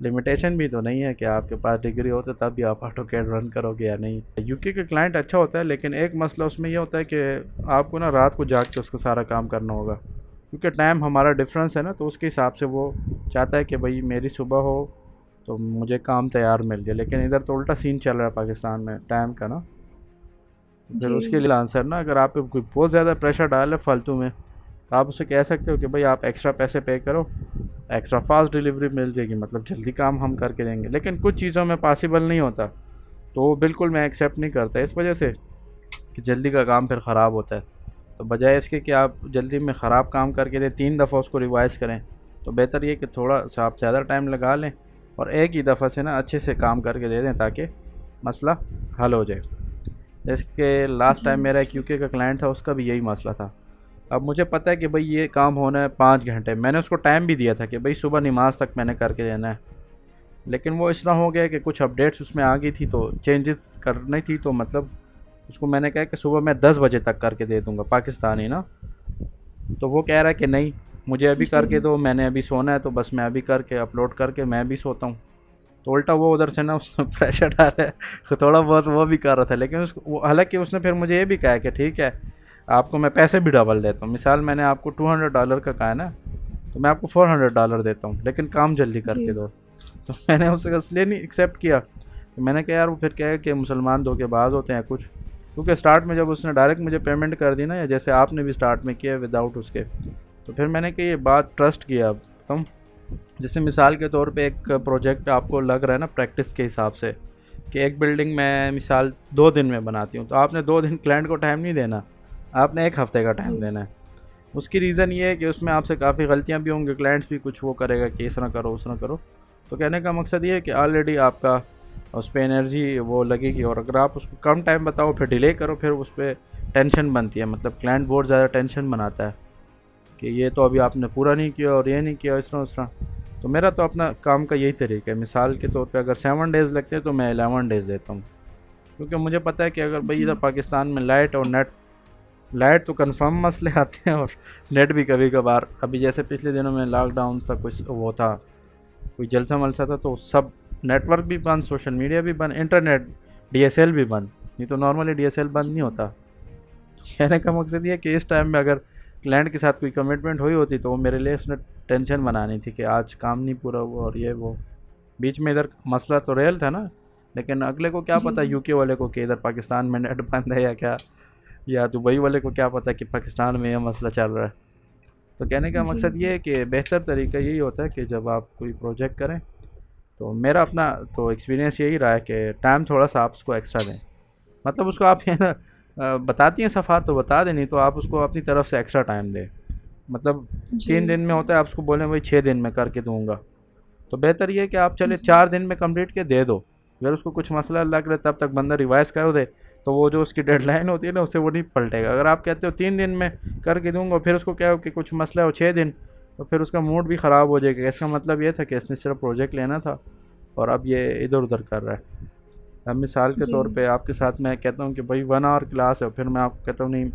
[SPEAKER 1] लिमिटेशन भी तो नहीं है कि आपके पास डिग्री हो तो तब भी आप ऑटोकैड रन करोगे या नहीं। यूके के क्लाइंट अच्छा होता है, लेकिन एक मसला उसमें यह होता है कि आपको ना रात को जाग के उसका सारा काम करना होगा, क्योंकि टाइम हमारा डिफरेंस है ना, तो उसके हिसाब से वो चाहता है कि भाई मेरी सुबह हो तो मुझे काम तैयार मिल जाए। लेकिन इधर तो उल्टा सीन चल रहा है पाकिस्तान में टाइम का ना। तो फिर
[SPEAKER 2] जी
[SPEAKER 1] उसके लिए आंसर ना, अगर आप पे कोई बहुत ज़्यादा प्रेशर डाल है फालतू में, तो आप उसे कह सकते हो कि भाई आप एक्स्ट्रा पैसे पे करो, एक्स्ट्रा फास्ट डिलीवरी मिल जाएगी, मतलब जल्दी काम हम करके देंगे। लेकिन कुछ चीज़ों में पॉसिबल नहीं होता, तो वो बिल्कुल मैं एक्सेप्ट नहीं करता इस वजह से कि जल्दी का काम फिर ख़राब होता है। तो बजाय इसके कि आप जल्दी में ख़राब काम करके दें, 3 दफ़ा उसको रिवाइज़ करें, तो बेहतर ये कि थोड़ा सा आप ज़्यादा टाइम लगा लें और एक ही दफ़ा से ना अच्छे से काम करके दे दें ताकि मसला हल हो जाए। जैसे लास्ट
[SPEAKER 2] जी
[SPEAKER 1] टाइम मेरा एक यूके का क्लाइंट था, उसका भी यही मसला था। अब मुझे पता है कि भाई ये काम होना है 5 घंटे, मैंने उसको टाइम भी दिया था कि भाई सुबह नमाज तक मैंने करके देना है। लेकिन वो इस तरह हो गया कि कुछ अपडेट्स उसमें आ गई थी तो चेंजेस करनी थी, तो मतलब उसको मैंने कहा कि सुबह मैं 10 बजे तक करके दे दूँगा, पाकिस्तानी ना। तो वो कह रहा है कि नहीं, मुझे अभी करके
[SPEAKER 2] जी
[SPEAKER 1] दो, मैंने अभी सोना है, तो बस मैं अभी करके अपलोड करके मैं भी सोता हूँ। तो उल्टा वो उधर से ना उसने प्रेशर डाला है, तो थोड़ा बहुत वो भी कर रहा था। लेकिन उसको हालांकि उसने फिर मुझे ये भी कहा कि ठीक है आपको मैं पैसे भी डबल देता हूँ, मिसाल मैंने आपको $200 का कहा है ना, तो मैं आपको $400 देता हूँ, लेकिन काम जल्दी
[SPEAKER 2] जी
[SPEAKER 1] करके दो। तो मैंने उससे इसलिए नहीं एक्सेप्ट किया, तो मैंने कहा यार वो फिर क्या है कि मुसलमान धोखेबाज होते हैं कुछ। क्योंकि स्टार्ट में जब उसने डायरेक्ट मुझे पेमेंट कर दी ना, या जैसे आपने भी स्टार्ट में किया विदाउट उसके, तो फिर मैंने कहा ये बात ट्रस्ट किया। अब तुम जैसे मिसाल के तौर पे एक प्रोजेक्ट आपको लग रहा है ना प्रैक्टिस के हिसाब से कि एक बिल्डिंग मैं मिसाल 2 दिन में बनाती हूँ, तो आपने 2 दिन क्लाइंट को टाइम नहीं देना, आपने 1 हफ्ते का टाइम
[SPEAKER 2] जी
[SPEAKER 1] देना है। उसकी रीज़न ये है कि उसमें आपसे काफ़ी गलतियाँ भी होंगी, क्लाइंट्स भी कुछ वो करेगा कि इस ना करो उस ना करो। तो कहने का मकसद ये है कि ऑलरेडी आपका उस पर एनर्जी वो लगेगी, और अगर आप उसको कम टाइम बताओ फिर डिले करो, फिर उस पर टेंशन बनती है, मतलब क्लाइंट बहुत ज़्यादा टेंशन बनाता है कि ये तो अभी आपने पूरा नहीं किया और ये नहीं किया, इस तरह उस तरह। तो मेरा तो अपना काम का यही तरीका है, मिसाल के तौर पे अगर 7 डेज़ लगते हैं तो मैं 11 डेज़ देता हूँ, क्योंकि मुझे पता है कि अगर भाई इधर
[SPEAKER 2] जी
[SPEAKER 1] पाकिस्तान में लाइट और नेट, लाइट तो कंफर्म मसले आते हैं और नेट भी कभी कभार, अभी जैसे पिछले दिनों में लॉकडाउन था, कुछ वो था, कोई जलसा मलसा था, तो सब नेटवर्क भी बंद, सोशल मीडिया भी बंद, इंटरनेट डीएसएल भी बंद। नहीं तो नॉर्मली डीएसएल बंद नहीं होता। कहने का मकसद ये है कि इस टाइम में अगर क्लाइंट के साथ कोई कमिटमेंट हुई होती तो वो मेरे लिए उसने टेंशन बनानी थी कि आज काम नहीं पूरा हुआ और ये वो। बीच में इधर मसला तो रियल था ना, लेकिन अगले को क्या
[SPEAKER 2] जी
[SPEAKER 1] पता यूके वाले को कि इधर पाकिस्तान में नेट बंद है या क्या, या दुबई वाले को क्या पता कि पाकिस्तान में यह मसला चल रहा है। तो कहने का
[SPEAKER 2] जी
[SPEAKER 1] मकसद ये है कि बेहतर तरीका यही होता है कि जब आप कोई प्रोजेक्ट करें, तो मेरा अपना तो एक्सपीरियंस यही रहा है कि टाइम थोड़ा सा आप उसको एक्स्ट्रा दें। मतलब उसको आप ये ना बताती हैं सफ़ा तो बता दें, नहीं तो आप उसको अपनी तरफ से एक्स्ट्रा टाइम दें। मतलब
[SPEAKER 2] जी
[SPEAKER 1] 3 दिन में होता है, आप उसको बोलें भाई 6 दिन में करके दूंगा, तो बेहतर ये है कि आप चले
[SPEAKER 2] जी
[SPEAKER 1] 4 दिन में कंप्लीट के दे दो। अगर उसको कुछ मसला लग रहा है तब तक बंदा रिवाइज़ कर दे, तो वो जो उसकी डेडलाइन होती है ना उससे वो नहीं पलटेगा। अगर आप कहते हो 3 दिन में करके दूंगा, फिर उसको क्या हो कि कुछ मसला हो 6 दिन, तो फिर उसका मूड भी ख़राब हो जाएगा। इसका मतलब ये था कि इसने सिर्फ प्रोजेक्ट लेना था और अब ये इधर उधर कर रहा है। अब मिसाल के
[SPEAKER 2] जी
[SPEAKER 1] तौर पे आपके साथ मैं कहता हूँ कि भाई 1 आवर क्लास है, फिर मैं आपको कहता हूँ नहीं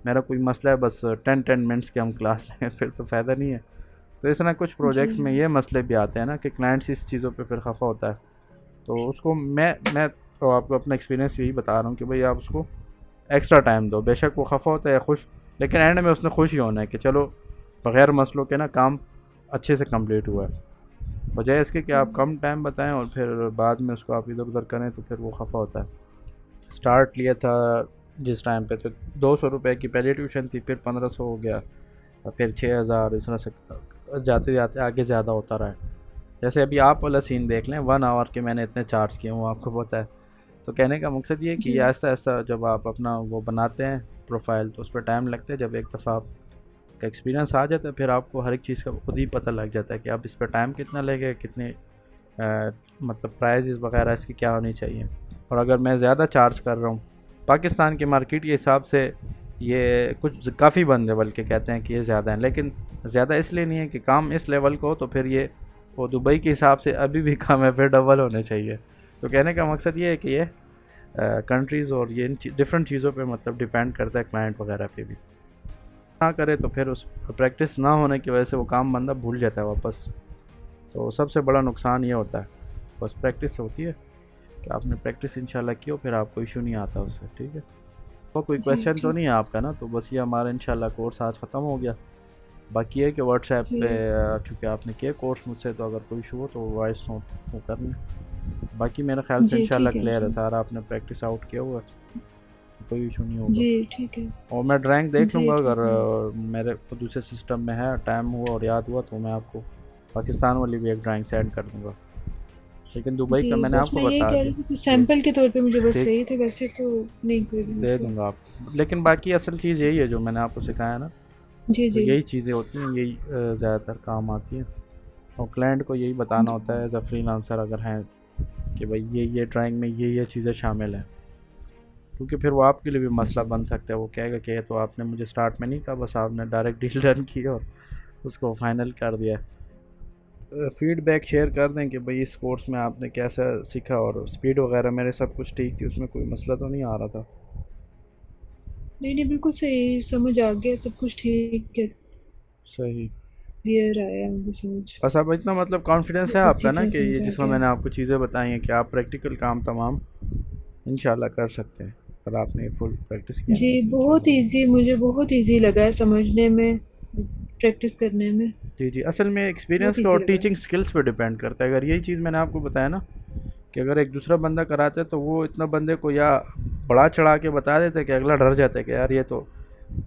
[SPEAKER 1] मेरा कोई मसला है, बस 10 मिनट्स के हम क्लास लें, फिर तो फ़ायदा नहीं है। तो इस तरह कुछ
[SPEAKER 2] जी
[SPEAKER 1] प्रोजेक्ट्स में ये मसले भी आते हैं ना कि क्लाइंट्स इस चीज़ों पे फिर खफा होता है। तो उसको मैं तो आपको अपना एक्सपीरियंस यही बता रहा हूँ कि भाई आप उसको एक्स्ट्रा टाइम दो, बेशक वो खफा होता है या खुश, लेकिन एंड में उसने खुश ही होना है कि चलो बग़ैर मसलों के ना काम अच्छे से कंप्लीट हुआ है। बजाय इसके कि आप कम टाइम बताएं और फिर बाद में उसको आप इधर उधर करें, तो फिर वो खफा होता है। स्टार्ट लिया था जिस टाइम पे, तो 200 रुपये की पहली ट्यूशन थी, फिर 1500 हो गया, और फिर 6000, इस तरह से जाते जाते आगे ज़्यादा होता रहा है। जैसे अभी आप वाला सीन देख लें, 1 आवर के मैंने इतने चार्ज किए हूँ, आपको पता है। तो कहने का मकसद ये है कि
[SPEAKER 2] जी
[SPEAKER 1] ये आहिस्ता आहिस्ता जब आप अपना वो बनाते हैं प्रोफाइल, तो उस पर टाइम लगता है। जब एक दफ़ा आपका एक्सपीरियंस आ जाता है, फिर आपको हर एक चीज़ का खुद ही पता लग जाता है कि आप इस पर टाइम कितना लगेगा, कितने मतलब प्राइजेस वगैरह इसकी क्या होनी चाहिए। और अगर मैं ज़्यादा चार्ज कर रहा हूँ पाकिस्तान की मार्केट के हिसाब से, ये कुछ काफ़ी बंदे बल्कि कहते हैं कि ये ज़्यादा है, लेकिन ज़्यादा इसलिए नहीं है कि काम इस लेवल को हो, तो फिर ये वो दुबई के हिसाब से अभी भी कम है, फिर डबल होने चाहिए। तो कहने का मकसद ये है कि ये कंट्रीज़ और ये इन डिफरेंट चीज़ों पे मतलब डिपेंड करता है, क्लाइंट वगैरह पे भी ना करे तो फिर उस प्रैक्टिस ना होने की वजह से वो काम बंदा भूल जाता है वापस। तो सबसे बड़ा नुकसान ये होता है, बस प्रैक्टिस होती है कि आपने प्रैक्टिस इंशाल्लाह की हो, फिर आपको इशू नहीं आता उससे। ठीक है, तो कोई
[SPEAKER 2] जी
[SPEAKER 1] क्वेश्चन तो
[SPEAKER 2] ठीक।
[SPEAKER 1] नहीं है आपका ना? तो बस ये हमारा इंशाल्लाह कोर्स आज ख़त्म हो गया। बाकी है कि व्हाट्सएप
[SPEAKER 2] जी
[SPEAKER 1] पे चूँकि आपने किया कोर्स मुझसे, तो अगर कोई इशू हो तो वॉइस नोट वो कर लें। बाकी मेरे ख्याल से
[SPEAKER 2] जी
[SPEAKER 1] इंशाल्लाह
[SPEAKER 2] ठीक है।
[SPEAKER 1] क्लियर है सारा, आपने प्रैक्टिस आउट किया हुआ है, कोई इशू नहीं होगा।
[SPEAKER 2] जी ठीक है।
[SPEAKER 1] और मैं ड्राइंग देख
[SPEAKER 2] जी
[SPEAKER 1] लूँगा, अगर
[SPEAKER 2] ठीक है।
[SPEAKER 1] मेरे को दूसरे सिस्टम में है, टाइम हुआ और याद हुआ तो मैं आपको पाकिस्तान वाली भी एक ड्राइंग सेंड कर दूँगा। लेकिन दुबई
[SPEAKER 2] जी
[SPEAKER 1] का मैंने
[SPEAKER 2] बस
[SPEAKER 1] आपको
[SPEAKER 2] मैं यही
[SPEAKER 1] बता
[SPEAKER 2] कह
[SPEAKER 1] दिया।
[SPEAKER 2] रही थी कि
[SPEAKER 1] जी,
[SPEAKER 2] सैंपल के तौर पे मुझे बस
[SPEAKER 1] ठीक,
[SPEAKER 2] चाहिए थे, वैसे तो नहीं कोई भी
[SPEAKER 1] दे
[SPEAKER 2] मसला।
[SPEAKER 1] दूँगा आपको। लेकिन बाकी असल चीज़ यही है जो मैंने आपको सिखाया ना,
[SPEAKER 2] जी
[SPEAKER 1] तो
[SPEAKER 2] जी
[SPEAKER 1] यही चीज़ें होती हैं, यही ज़्यादातर काम आती हैं। और क्लाइंट को यही बताना होता है एज़ अ फ्रीलांसर अगर हैं कि भाई ये ड्राइंग में ये चीज़ें शामिल हैं, क्योंकि फिर वो आपके लिए भी मसला
[SPEAKER 2] जी
[SPEAKER 1] बन सकता है। वो कहेगा कि ये तो आपने मुझे स्टार्ट में नहीं कहा, बस आपने डायरेक्ट डील डन की और उसको फाइनल कर दिया। फीडबैक शेयर कर दें कि भाई इस कोर्स में आपने कैसा सीखा, और स्पीड वगैरह मेरे सब कुछ ठीक थी, उसमें कोई मसला तो नहीं आ रहा था।
[SPEAKER 2] नहीं नहीं बिल्कुल सही समझ आ गया, सब कुछ ठीक है,
[SPEAKER 1] सही।
[SPEAKER 2] क्लियर आया मुझे समझ,
[SPEAKER 1] बस अब इतना मतलब कॉन्फिडेंस है
[SPEAKER 2] बहुत अच्छी
[SPEAKER 1] आपका ना
[SPEAKER 2] तरह
[SPEAKER 1] कि
[SPEAKER 2] समझ
[SPEAKER 1] ये
[SPEAKER 2] आ
[SPEAKER 1] जिसमें
[SPEAKER 2] गया।
[SPEAKER 1] मैंने आपको चीज़ें बताई हैं कि आप प्रैक्टिकल काम तमाम इंशाल्लाह कर सकते हैं, अगर आपने फुल प्रैक्टिस किया
[SPEAKER 2] जी
[SPEAKER 1] ना तो
[SPEAKER 2] बहुत
[SPEAKER 1] इंशाल्लाह।
[SPEAKER 2] इजी, मुझे बहुत इजी लगा है समझने में, प्रैक्टिस करने में
[SPEAKER 1] जी जी, असल में
[SPEAKER 2] बहुत
[SPEAKER 1] एक्सपीरियंस पे
[SPEAKER 2] इजी
[SPEAKER 1] और
[SPEAKER 2] लगा है।
[SPEAKER 1] टीचिंग स्किल्स पे डिपेंड करता है। अगर यही चीज़ मैंने आपको बताया ना कि अगर एक दूसरा बंदा कराता है तो वो इतना बंदे को या बढ़ा चढ़ा के बता देते हैं कि अगला डर जाता है कि यार ये तो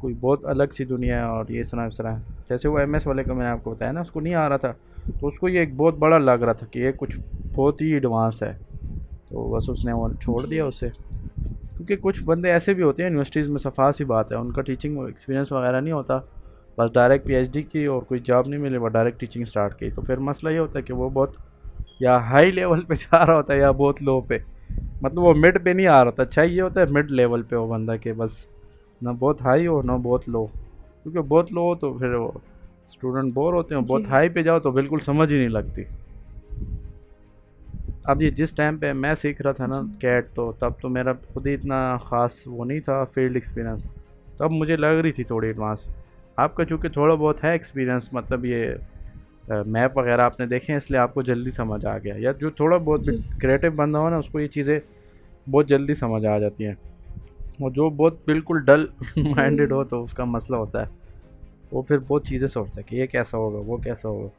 [SPEAKER 1] कोई बहुत अलग सी दुनिया है और ये इस तरह है। जैसे वो एमएस वाले का मैंने आपको बताया ना, उसको नहीं आ रहा था, तो उसको ये एक बहुत बड़ा लग रहा था कि ये कुछ बहुत ही एडवांस है, तो बस उसने वो छोड़ दिया
[SPEAKER 2] जी
[SPEAKER 1] उसे। क्योंकि कुछ बंदे ऐसे भी होते हैं यूनिवर्सिटीज़ में, सफ़ा सी बात है, उनका टीचिंग एक्सपीरियंस वगैरह नहीं होता, बस डायरेक्ट पीएचडी की और कोई जॉब नहीं मिले, बस डायरेक्ट टीचिंग स्टार्ट की, तो फिर मसला ये होता है कि वो बहुत या हाई लेवल पे जा रहा होता है या बहुत लो पे, मतलब वो मिड पे नहीं आ रहा था। अच्छा ये होता है मिड लेवल पे वो बंदा के बस ना बहुत हाई हो ना बहुत लो, क्योंकि बहुत लो हो तो फिर वो स्टूडेंट बोर होते हैं,
[SPEAKER 2] जी
[SPEAKER 1] बहुत हाई पे जाओ तो बिल्कुल समझ ही नहीं लगती। अब ये जिस टाइम पे मैं सीख रहा था ना
[SPEAKER 2] जी
[SPEAKER 1] कैट, तो तब तो मेरा खुद ही इतना ख़ास वो नहीं था फील्ड एक्सपीरियंस, तब मुझे लग रही थी थोड़ी एडवांस। आपका चूँकि थोड़ा बहुत है एक्सपीरियंस, मतलब ये मैप वगैरह आपने देखे हैं इसलिए आपको जल्दी समझ आ गया, या जो थोड़ा बहुत भी
[SPEAKER 2] जी
[SPEAKER 1] क्रिएटिव बंदा हो ना उसको ये चीज़ें बहुत जल्दी समझ आ जाती हैं, और जो बहुत बिल्कुल डल
[SPEAKER 2] जी
[SPEAKER 1] माइंडेड हो तो उसका मसला होता है, वो फिर बहुत चीज़ें सोचता है कि ये कैसा होगा वो कैसा होगा।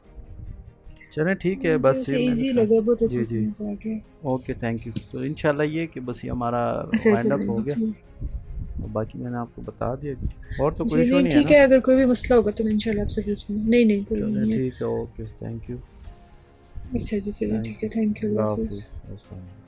[SPEAKER 1] चलें ठीक है,
[SPEAKER 2] मुझे
[SPEAKER 1] बस ये
[SPEAKER 2] वैसे
[SPEAKER 1] मेरे
[SPEAKER 2] इजी
[SPEAKER 1] ख्याल
[SPEAKER 2] लगा, बहुत
[SPEAKER 1] से।
[SPEAKER 2] अच्छा
[SPEAKER 1] जी जी,
[SPEAKER 2] समझ आ गया।
[SPEAKER 1] Okay thank you. तो इंशाल्लाह ये कि बस ये हमारा
[SPEAKER 2] अच्छा
[SPEAKER 1] वाइंड अप हो
[SPEAKER 2] चलो
[SPEAKER 1] गया,
[SPEAKER 2] ठीक।
[SPEAKER 1] और बाकी मैंने आपको बता दिया, और तो कोई
[SPEAKER 2] जी
[SPEAKER 1] इशू
[SPEAKER 2] नहीं
[SPEAKER 1] नहीं है
[SPEAKER 2] ठीक
[SPEAKER 1] ना?
[SPEAKER 2] है, अगर कोई भी मसला होगा तो मैं इंशाल्लाह आपसे पूछूंगी। नहीं नहीं कोई
[SPEAKER 1] चलें
[SPEAKER 2] नहीं है।
[SPEAKER 1] ठीक है, ओके थैंक यू।
[SPEAKER 2] अच्छा जी चलो
[SPEAKER 1] थैंक
[SPEAKER 2] ठीक है,
[SPEAKER 1] यू,
[SPEAKER 2] थैंक यू,
[SPEAKER 1] अल्लाह
[SPEAKER 2] अल्लाह हाफिज़।
[SPEAKER 1] हाफिज़।